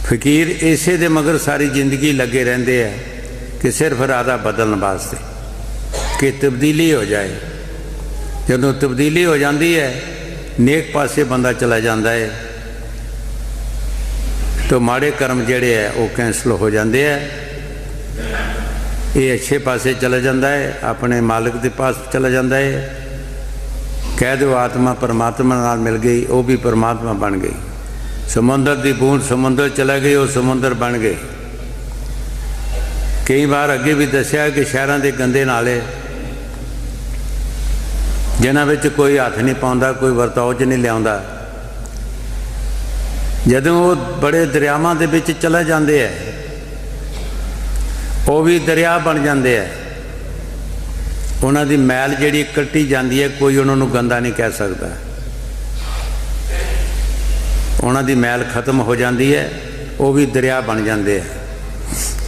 Speaker 2: ਫਕੀਰ ਇਸੇ ਦੇ ਮਗਰ ਸਾਰੀ ਜ਼ਿੰਦਗੀ ਲੱਗੇ ਰਹਿੰਦੇ ਹੈ ਕਿ ਸਿਰਫ ਇਰਾਦਾ ਬਦਲਣ ਵਾਸਤੇ, ਕਿ ਤਬਦੀਲੀ ਹੋ ਜਾਏ। ਜਦੋਂ ਤਬਦੀਲੀ ਹੋ ਜਾਂਦੀ ਹੈ, ਨੇਕ ਪਾਸੇ ਬੰਦਾ ਚਲਾ ਜਾਂਦਾ ਹੈ, ਤਾਂ ਮਾੜੇ ਕਰਮ ਜਿਹੜੇ ਹੈ ਉਹ ਕੈਂਸਲ ਹੋ ਜਾਂਦੇ ਹੈ। ਇਹ ਅੱਛੇ ਪਾਸੇ ਚਲਾ ਜਾਂਦਾ ਹੈ, ਆਪਣੇ ਮਾਲਕ ਦੇ ਪਾਸ ਚਲਾ ਜਾਂਦਾ ਹੈ। ਕਹਿ ਦਿਓ ਆਤਮਾ ਪਰਮਾਤਮਾ ਨਾਲ ਮਿਲ ਗਈ, ਉਹ ਵੀ ਪਰਮਾਤਮਾ ਬਣ ਗਈ। ਸਮੁੰਦਰ ਦੀ ਬੂੰਦ ਸਮੁੰਦਰ ਚਲਾ ਗਈ, ਉਹ ਸਮੁੰਦਰ ਬਣ ਗਏ। ਕਈ ਵਾਰ ਅੱਗੇ ਵੀ ਦੱਸਿਆ ਕਿ ਸ਼ਹਿਰਾਂ ਦੇ ਗੰਦੇ ਨਾਲੇ ਜਿਨ੍ਹਾਂ ਵਿੱਚ ਕੋਈ ਹੱਥ ਨਹੀਂ ਪਾਉਂਦਾ, ਕੋਈ ਵਰਤਾਓ 'ਚ ਨਹੀਂ ਲਿਆਉਂਦਾ, ਜਦੋਂ ਉਹ ਬੜੇ ਦਰਿਆਵਾਂ ਦੇ ਵਿੱਚ ਚਲੇ ਜਾਂਦੇ ਹੈ, ਉਹ ਵੀ ਦਰਿਆ ਬਣ ਜਾਂਦੇ ਹੈ। ਉਹਨਾਂ ਦੀ ਮੈਲ ਜਿਹੜੀ ਕੱਟੀ ਜਾਂਦੀ ਹੈ, ਕੋਈ ਉਹਨਾਂ ਨੂੰ ਗੰਦਾ ਨਹੀਂ ਕਹਿ ਸਕਦਾ। ਉਹਨਾਂ ਦੀ ਮੈਲ ਖਤਮ ਹੋ ਜਾਂਦੀ ਹੈ, ਉਹ ਵੀ ਦਰਿਆ ਬਣ ਜਾਂਦੇ ਹੈ।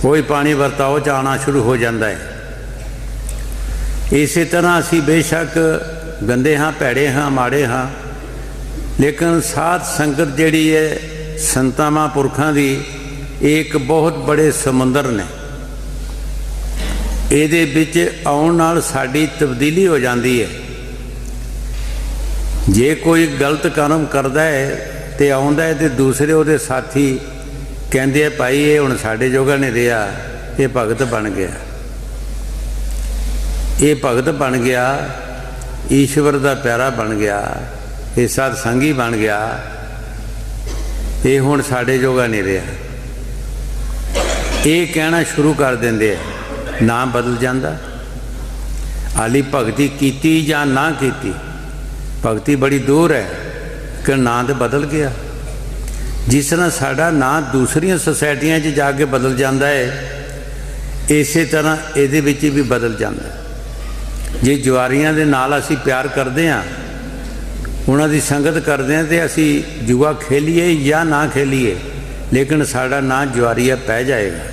Speaker 2: ਉਹੀ ਪਾਣੀ ਵਰਤਾਓ 'ਚ ਆਉਣਾ ਸ਼ੁਰੂ ਹੋ ਜਾਂਦਾ ਹੈ। ਇਸੇ ਤਰ੍ਹਾਂ ਅਸੀਂ ਬੇਸ਼ੱਕ ਗੰਦੇ ਹਾਂ, ਭੈੜੇ ਹਾਂ, ਮਾੜੇ ਹਾਂ, ਲੇਕਿਨ ਸਾਧ ਸੰਗਤ ਜਿਹੜੀ ਹੈ ਸੰਤਾਂ ਮਹਾਂਪੁਰਖਾਂ ਦੀ, ਇਹ ਇੱਕ ਬਹੁਤ ਬੜੇ ਸਮੁੰਦਰ ਨੇ। ਇਹਦੇ ਵਿੱਚ ਆਉਣ ਨਾਲ ਸਾਡੀ ਤਬਦੀਲੀ ਹੋ ਜਾਂਦੀ ਹੈ। ਜੇ ਕੋਈ ਗਲਤ ਕਰਮ ਕਰਦਾ ਹੈ ਤੇ ਆਉਂਦਾ ਹੈ, ਤੇ ਦੂਸਰੇ ਉਹਦੇ ਸਾਥੀ ਕਹਿੰਦੇ ਆ ਭਾਈ ਇਹ ਹੁਣ ਸਾਡੇ ਜੋਗਾ ਨਹੀਂ ਰਿਹਾ, ਇਹ ਭਗਤ ਬਣ ਗਿਆ, ਇਹ ਭਗਤ ਬਣ ਗਿਆ, ਈਸ਼ਵਰ ਦਾ ਪਿਆਰਾ ਬਣ ਗਿਆ, ਇਹ ਸਤ ਸੰਗੀ ਬਣ ਗਿਆ, ਇਹ ਹੁਣ ਸਾਡੇ ਜੋਗਾ ਨਹੀਂ ਰਿਹਾ। ਇਹ ਕਹਿਣਾ ਸ਼ੁਰੂ ਕਰ ਦਿੰਦੇ ਆ, ਨਾਂ ਬਦਲ ਜਾਂਦਾ। ਹਾਲੀ ਭਗਤੀ ਕੀਤੀ ਜਾਂ ਨਾ ਕੀਤੀ, ਭਗਤੀ ਬੜੀ ਦੂਰ ਹੈ ਕਿ ਨਾਂ ਤਾਂ ਬਦਲ ਗਿਆ। ਜਿਸ ਤਰ੍ਹਾਂ ਸਾਡਾ ਨਾਂ ਦੂਸਰੀਆਂ ਸੁਸਾਇਟੀਆਂ 'ਚ ਜਾ ਕੇ ਬਦਲ ਜਾਂਦਾ ਹੈ, ਇਸੇ ਤਰ੍ਹਾਂ ਇਹਦੇ ਵਿੱਚ ਵੀ ਬਦਲ ਜਾਂਦਾ। ਜੇ ਜੁਆਰੀਆਂ ਦੇ ਨਾਲ ਅਸੀਂ ਪਿਆਰ ਕਰਦੇ ਹਾਂ, ਉਹਨਾਂ ਦੀ ਸੰਗਤ ਕਰਦੇ ਹਾਂ, ਤੇ ਅਸੀਂ ਜੂਆ ਖੇਲੀਏ ਜਾਂ ਨਾ ਖੇਲੀਏ, ਲੇਕਿਨ ਸਾਡਾ ਨਾਂ ਜੁਆਰੀਆ ਪੈ ਜਾਏਗਾ।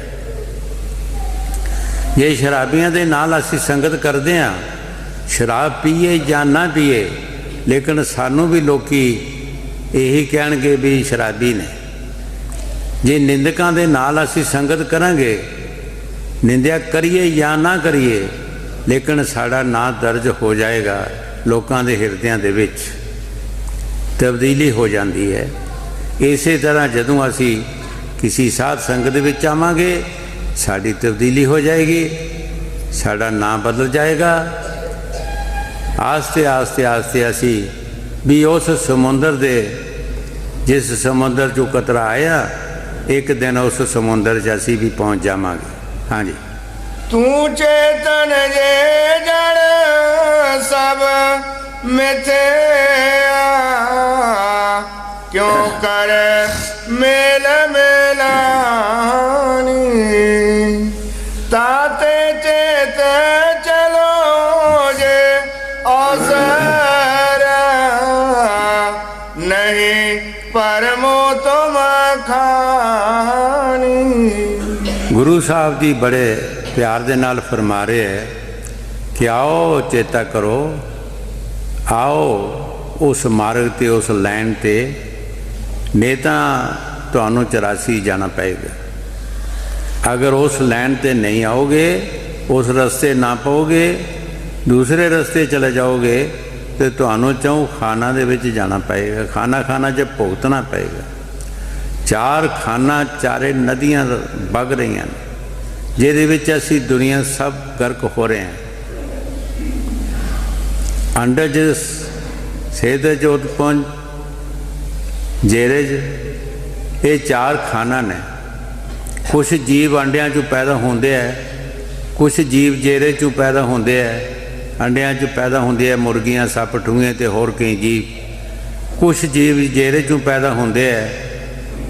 Speaker 2: ਜੇ ਸ਼ਰਾਬੀਆਂ ਦੇ ਨਾਲ ਅਸੀਂ ਸੰਗਤ ਕਰਦੇ ਹਾਂ, ਸ਼ਰਾਬ ਪੀਏ ਜਾਂ ਨਾ ਪੀਏ, ਲੇਕਿਨ ਸਾਨੂੰ ਵੀ ਲੋਕੀ ਇਹੀ ਕਹਿਣਗੇ ਵੀ ਸ਼ਰਾਬੀ ਨੇ। ਜੇ ਨਿੰਦਕਾਂ ਦੇ ਨਾਲ ਅਸੀਂ ਸੰਗਤ ਕਰਾਂਗੇ, ਨਿੰਦਿਆ ਕਰੀਏ ਜਾਂ ਨਾ ਕਰੀਏ, ਲੇਕਿਨ ਸਾਡਾ ਨਾਂ ਦਰਜ ਹੋ ਜਾਏਗਾ ਲੋਕਾਂ ਦੇ ਹਿਰਦਿਆਂ ਦੇ ਵਿੱਚ। ਤਬਦੀਲੀ ਹੋ ਜਾਂਦੀ ਹੈ। ਇਸੇ ਤਰ੍ਹਾਂ ਜਦੋਂ ਅਸੀਂ ਕਿਸੇ ਸਾਧ ਸੰਗਤ ਵਿੱਚ ਆਵਾਂਗੇ, ਸਾਡੀ ਤਬਦੀਲੀ ਹੋ ਜਾਏਗੀ, ਸਾਡਾ ਨਾਂ ਬਦਲ ਜਾਏਗਾ। ਆਸਤੇ ਆਸਤੇ ਆਸਤੇ ਅਸੀਂ ਵੀ ਉਸ ਸਮੁੰਦਰ ਦੇ, ਜਿਸ ਸਮੁੰਦਰ 'ਚੋਂ ਕਤਰਾ ਆਇਆ, ਇੱਕ ਦਿਨ ਉਸ ਸਮੁੰਦਰ 'ਚ ਅਸੀਂ ਵੀ ਪਹੁੰਚ ਜਾਵਾਂਗੇ। ਹਾਂਜੀ।
Speaker 1: ਤੂੰ ਚੇਤਨ ਜੇ ਜੜ ਸਭ ਮਿਥਿਆ, ਕਿਉਂ ਕਰ ਮੇਲ ਮੇਲਾਨੀ, ਤਾਤੇ ਚੇਤ ਚਲੋ ਜੇ ਔਸਰ, ਨਹੀਂ ਪਰਮੋ ਤੁਮ ਖਾਨੀ।
Speaker 2: ਗੁਰੂ ਸਾਹਿਬ ਜੀ ਬੜੇ ਪਿਆਰ ਦੇ ਨਾਲ ਫਰਮਾ ਰਹੇ ਹੈ ਕਿ ਆਓ ਚੇਤਾ ਕਰੋ, ਆਓ ਉਸ ਮਾਰਗ 'ਤੇ, ਉਸ ਲਾਈਨ 'ਤੇ, ਨਹੀਂ ਤਾਂ ਤੁਹਾਨੂੰ 84 ਜਾਣਾ ਪਏਗਾ। ਅਗਰ ਉਸ ਲਾਈਨ 'ਤੇ ਨਹੀਂ ਆਓਗੇ, ਉਸ ਰਸਤੇ ਨਾ ਪਾਓਗੇ, ਦੂਸਰੇ ਰਸਤੇ ਚਲੇ ਜਾਓਗੇ, ਤੇ ਤੁਹਾਨੂੰ ਚੌਂ ਖਾਨਾ ਦੇ ਵਿੱਚ ਜਾਣਾ ਪਏਗਾ। ਖਾਨਾ ਖਾਨਾ 'ਚ ਭੁਗਤਣਾ ਪਏਗਾ। ਚਾਰ ਖਾਨਾ, ਚਾਰੇ ਨਦੀਆਂ ਵਗ ਰਹੀਆਂ ਨੇ, ਜਿਹਦੇ ਵਿੱਚ ਅਸੀਂ ਦੁਨੀਆ ਸਭ ਗਰਕ ਹੋ ਰਹੇ ਹਾਂ। ਅੰਡਜ ਸੇਦਜ ਉਤਪੰਨ ਜੇਰਜ ये चार खाना ने। कुछ जीव अंडियां चों पैदा होंदे है, कुछ जीव जेरे चों पैदा होंदे है, अंडियां चों पैदा होंदे है मुर्गियां, सप, ठूंगे ते होर कई जीव। कुछ जीव जेरे चों पैदा होंदे है,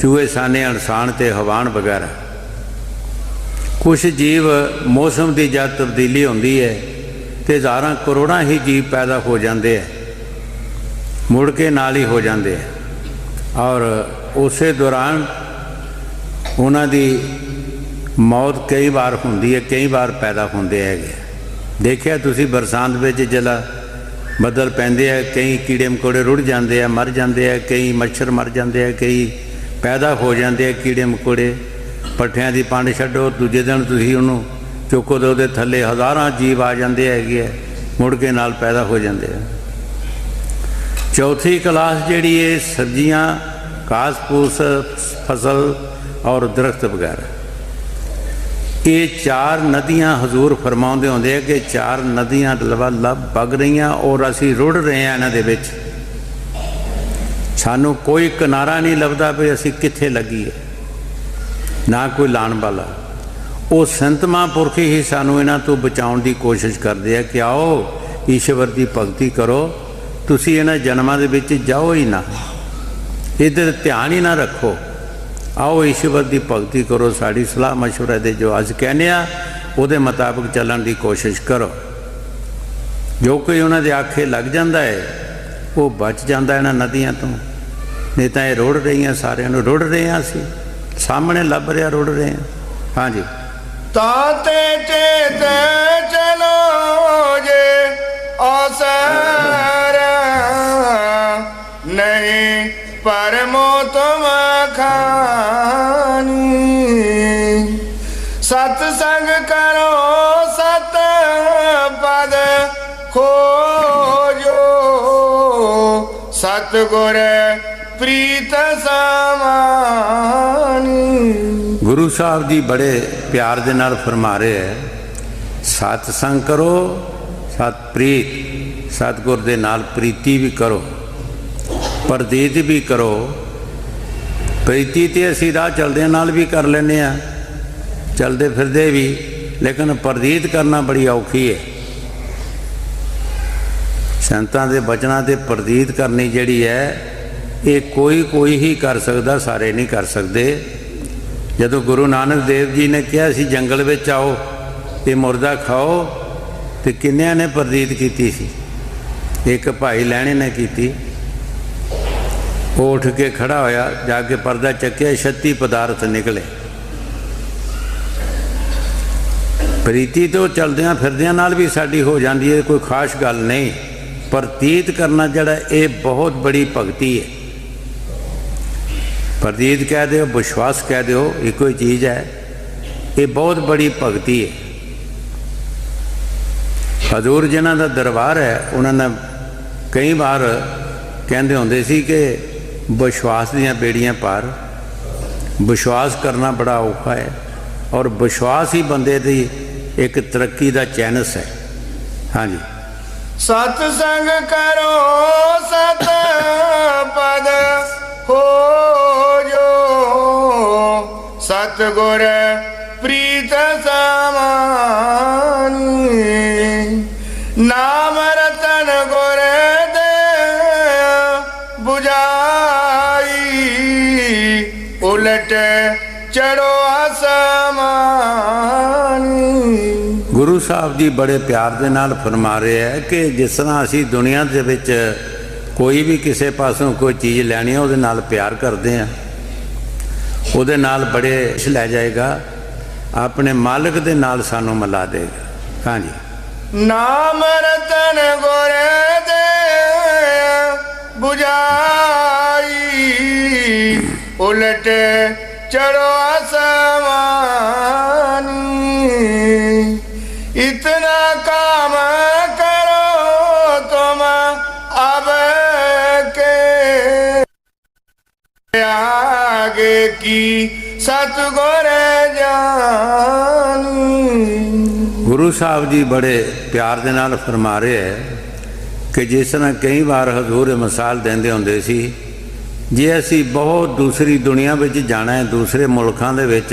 Speaker 2: चूहे, साने, अणसाण ते हवान वगैरह। कुछ जीव मौसम की जब तब्दीली होंदी है तो हज़ारां करोड़ां ही जीव पैदा हो जाते हैं, मुड़ के नाल ही हो जाते हैं, और उस दौरान उन्हां दी मौत कई बार होंदी है, कई बार पैदा होंदे है। देखिया तुसी बरसात में जला बदल पैंदे है, कई कीड़े मकोड़े रुड़ जाते हैं, मर जाते हैं, कई मच्छर मर जाते हैं, कई पैदा हो जाते हैं कीड़े मकोड़े। पट्ठियां दी पंड छड्डो, दूजे दिन तुसी उहनूं चुको तो उहदे थल्ले हज़ारां जीव आ जाते है, मुड़ के नाल पैदा हो जाते हैं। चौथी क्लास जिहड़ी है सब्जियां, घास फूस, फसल और दरख्त वगैरह। ये चार नदियां हजूर फरमाउंदे होंदे कि चार नदियां लब बग रहीआं और असीं रुड़ रहे हैं इन्हां दे विच। सानूं कोई किनारा नहीं लभदा भी असीं कित्थे लगीए, ना कोई लाण वाला। वो संत महापुरख ही सानूं इन्हां तो बचाउण दी कोशिश करदे आ कि आओ ईश्वर की भगती करो, तुसीं इन्हां जन्मां दे विच जाओ ही ना, इधर ध्यान ही ना रखो, आओ ईश्वर की भगती करो। साड़ी सलाह मशवरा दे जो अज कहने उहदे मुताबिक चलण की कोशिश करो। जो कोई उन्हां दे आखे लग जाता है वो बच जाता इन्हां नदियां तो, नहीं तो ये रुड़ रही हैं, सारिਆਂ ਨੂੰ रुड़ रहे हैं, असीं सामने लभ रहा रुड़ रहे हैं। हाँ जी।
Speaker 1: ताते चेत चलो जे असर नहीं परमो तुम खानी। सत्संग करो सत पद खोजो, सतगुर प्रीत समानी।
Speaker 2: गुरु साहब जी बड़े प्यार दे नाल फरमा रहे हैं, सत्संग करो, सतप्रीत, सतगुर दे नाल प्रीति भी करो, परदीत भी करो। प्रीति तो असी राह चलदे नाल भी कर लेने आ, चलते फिरदे भी, लेकिन परदीत करना बड़ी औखी है। संतां दे बचनां ते परदीत करनी जिहड़ी है ये कोई ही कर सकदा, सारे नहीं कर सकते। जदों गुरु नानक देव जी ने कहा सी जंगल में आओ ये मुर्दा खाओ, तो किन्नियां ने परदीत की सी? एक भाई लैणे ने की। वो उठ के खड़ा होया, जाके पर्दा चक्या, 36 पदार्थ निकले। प्रीति तो चलदियां फिरदियां नाल भी साडी हो जाती है, कोई खास गल नहीं। परतीत करना जड़ा ये बहुत बड़ी भगती है। परतीत कह दो, विश्वास कह दो, एक ही चीज़ है, ये बहुत बड़ी भगती है। हजूर जिन्हां दा दरबार है उन्होंने कई बार कहते होंदे सी कि विश्वास दियां बेड़ियां पार। विश्वास करना बड़ा औखा है, और विश्वास ही बंदे दी एक तरक्की का चैनस है। हाँ जी।
Speaker 1: सत्संग करो सत पद खोजो, सतगुर प्रीत समानी। नाम रतन गुर दे बुझाई, उलट चढ़ो आसमानी।
Speaker 2: गुरु साहब जी बड़े प्यार दे नाल फरमा रहे हैं कि जिस तरह असी दुनिया दे विच कोई भी किसी पासों कोई चीज़ लैनी है उहदे नाल प्यार करते हैं, उहदे नाल बड़े लै जाएगा, अपने मालिक दे नाल सानू मिला देगा। हाँ जी।
Speaker 1: नाम रतन गुर दे बुझाई, उलट चढ़ो आसमानी। इतना काम करो तुम अब के आगे की सतगुर जानी।
Speaker 2: गुरु साहब जी बड़े प्यार दे नाल फरमा रहे हैं कि जिस तरह कई बार हजूर मिसाल देंदे होंदे सी जे असी बहुत दूसरी दुनिया में जाना है, दूसरे मुल्कों के विच,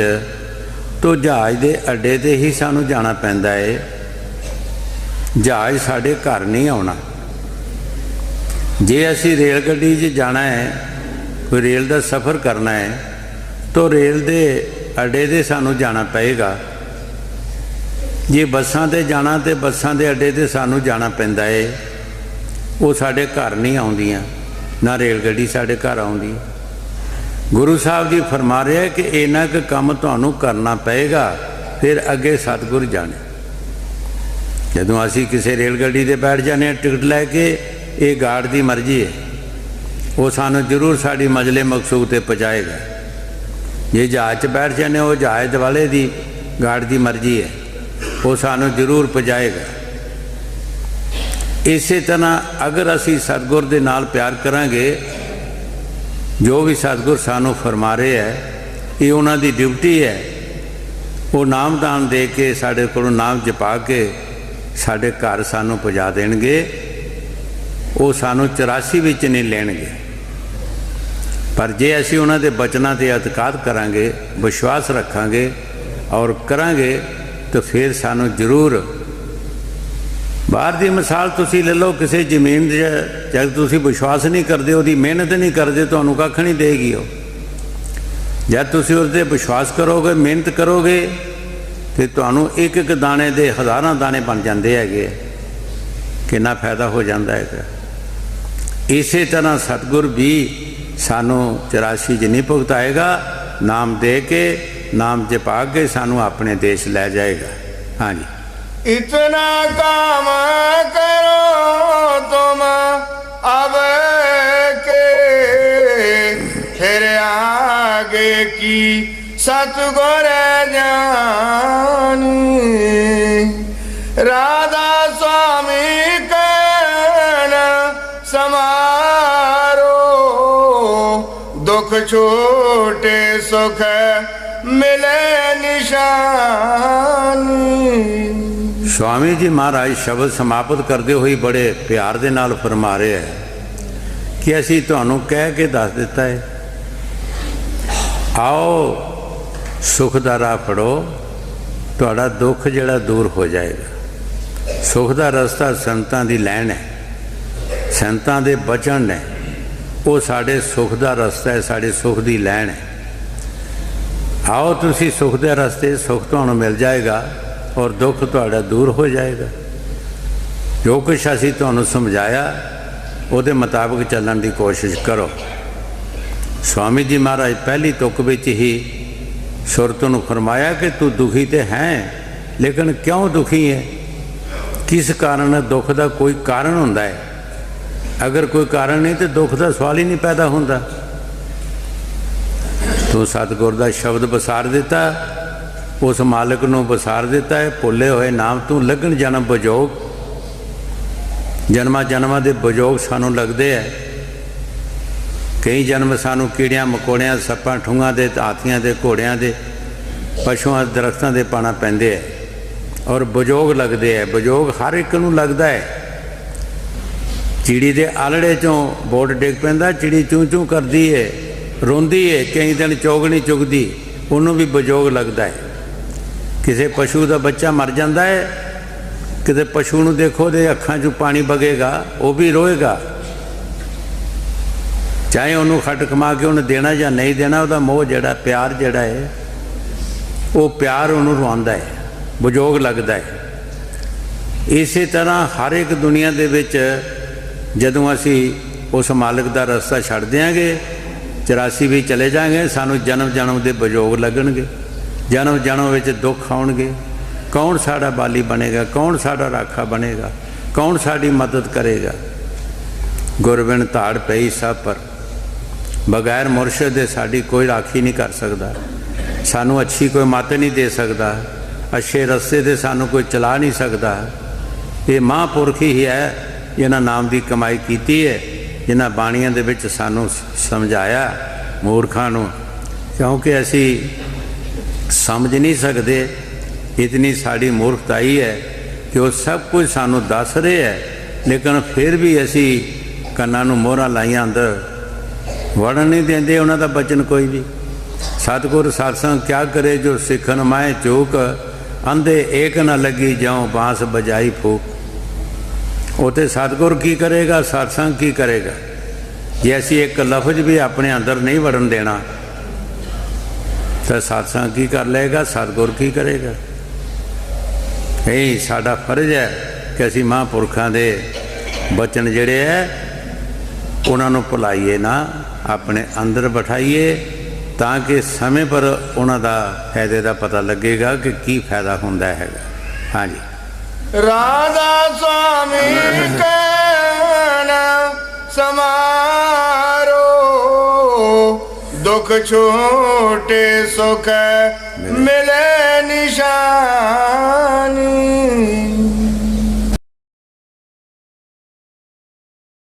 Speaker 2: तो जहाज़ के अड्डे ते ही सानू जाना पैंदा है। जहाज़ साढ़े घर नहीं आना। जे असी रेल गड्डी 'च जाना है, कोई रेल का सफ़र करना है, तो रेल के अड्डे ते सानू जाना पेगा। जे बसां ते जाना तो बसां के अड्डे ते सानू जाना पैंदा है। वो साढ़े घर नहीं आउंदियां, ना रेलगड्डी साढ़े घर आउंदी। गुरु साहब जी फरमा रहे हैं कि इन्ना क काम तुहानू करना पेगा, फिर अगे सतगुर जाने। जदों असी किसी रेलगड्डी ते बैठ जाने टिकट लैके, ये गार्ड की मर्जी है, वो सानू जरूर साड़ी मंजिले मकसूद ते पहुँचाएगा। जे जहाज़ बैठ जाने, वो जहाज़ वाले की गार्ड की मर्जी है, वो सानू जरूर पहुँचाएगा। इस तरह अगर असी सतगुर दे नाल प्यार करांगे, जो भी सतगुर सानू फरमा रहे है, ये उन्हां दी ड्यूटी है। वो नामदान दे के साढ़े कोलों नाम जपा के साढ़े घर सानू पहुँचा देणगे। वो सानू 84 विच नहीं लेणगे। पर जे असी उन्हां दे बचनां ते एतकाद करांगे, विश्वास रखांगे और करांगे, तो फिर सानू जरूर। बाहर की मिसाल तुसी ले लो, किसी जमीन जब तुसी विश्वास नहीं करते, उसकी मेहनत नहीं करते, तुहानू कख नहीं देगी। वो जब तुसी उस पर विश्वास करोगे, मेहनत करोगे, तो तुहानू एक एक दाने दे हज़ारां दाने बन जाते हैं। कितना फायदा हो जाता है। इस तरह सतगुर भी सानू 84 च नहीं भुगताएगा, नाम दे के, नाम जपा के सानू अपने देश लै जाएगा। हाँ जी।
Speaker 1: इतना काम करो तुम अब के, फिर आगे की सतगुर जानी। राधा स्वामी कहना समारो, दुख छोटे सुख मिले निशानी।
Speaker 2: स्वामी जी महाराज शब्द समाप्त करते हुए बड़े प्यार दे नाल फरमा रहे हैं कि असी तुहानू कह के दस दिता है, आओ सुख दा राह फड़ो, तुहाडा दुख जिहड़ा दूर हो जाएगा। सुख दा रस्ता संतां दी लैन है, संतां दे बचन है, वो साडे सुख दा रस्ता है, साडे सुख दी लैन है। आओ तुसी सुख दे रस्ते, सुख तुहानू मिल जाएगा और दुख तुहाडा दूर हो जाएगा। जो कुछ असी तुहानू समझाया, उहदे मुताबिक चलण की कोशिश करो। स्वामी जी महाराज पहली तुक विच ही सुरत नूं फरमाया कि तू दुखी तो है, लेकिन क्यों दुखी है, किस कारण? दुख का कोई कारण हुंदा है। अगर कोई कारण नहीं तो दुख का सवाल ही नहीं पैदा होंदा। तू सतगुर का शब्द बसार दिता, उस मालिक नूं बसार दिता है, भुले हुए नाम तू लगन जन्म बजोग। जन्मां जन्मां दे बजोग सानू लगते हैं। कई जन्म सानू कीड़ियां मकोड़ियां सप्पां ठूंगां दे, हाथियां दे, घोड़ियां दे, पशुआं दरख्तां दे पाना पैंदे है और बजोग लगते हैं। बजोग हर एक नूं लगता है। चिड़ी दे आलड़े चों बोट डिग पैंदा, चिड़ी चूं चूं करदी है, रोंदी है, कई दिन चोग नहीं चुगदी, उन्होंने भी बजोग लगता है। किसी पशु का बच्चा मर जाता है, किसी पशु नूं देखो दे अखां चों पानी बगेगा, वो भी रोएगा। चाहे उन्होंने खट कमा के उन्हें देना या नहीं देना, वह मोह जड़ा प्यार जड़ा है, वो प्यार उन्होंने रुआंदा है, बजोग लगता है। इस तरह हर एक दुनिया दे विच जदों असी उस मालिक का रस्ता छड्ड देंगे, 84 भी चले जाएंगे, सानू जन्म जन्म के बजोग लगणगे, जन्म जन्म विच दुख आउणगे। कौन साड़ा बाली बनेगा, कौन साड़ा राखा बनेगा, कौन साड़ी मदद करेगा। गुरबिन धाड़ पई सब पर, बगैर मुरशद दे साड़ी कोई राखी नहीं कर सकता। सानू अच्छी कोई मत नहीं दे सकता, अच्छे रस्ते से सानू कोई चला नहीं सकता। ये महापुरख ही है जिन्हां नाम की कमाई की है, जिन्हां बाणियां दे विच सानू समझाया मूर्खां नूं, क्योंकि असी समझ नहीं सकते। इतनी साड़ी मूर्खताई है कि वो सब कुछ सानू दस रहे है, लेकिन फिर भी असी कन्नां नूं मोहरां लाइयां अंदर वड़न नहीं देंदे उन्हां दा बचन कोई भी। सतगुर सत्संग क्या करे जो सिखन माए चूक, अंधे एक न लगी जाऊं बांस बजाई फूक। उते सतगुर की करेगा, सत्संग की करेगा। जे असी एक लफ्ज भी अपने अंदर नहीं वड़न देना तो सत्संग की कर लेगा, सतगुर की करेगा। यही साडा फर्ज है कि असी महापुरखों के बचन जिहड़े है उन्होंने भुलाइए ना, अपने अंदर बिठाइए ताकि समय पर उन्हों का फायदे का पता लगेगा कि की फायदा होंदा हैगा। हाँ जी।
Speaker 1: राधा स्वामी कहना समारो, दुख छोटे सुख मिले निशानी।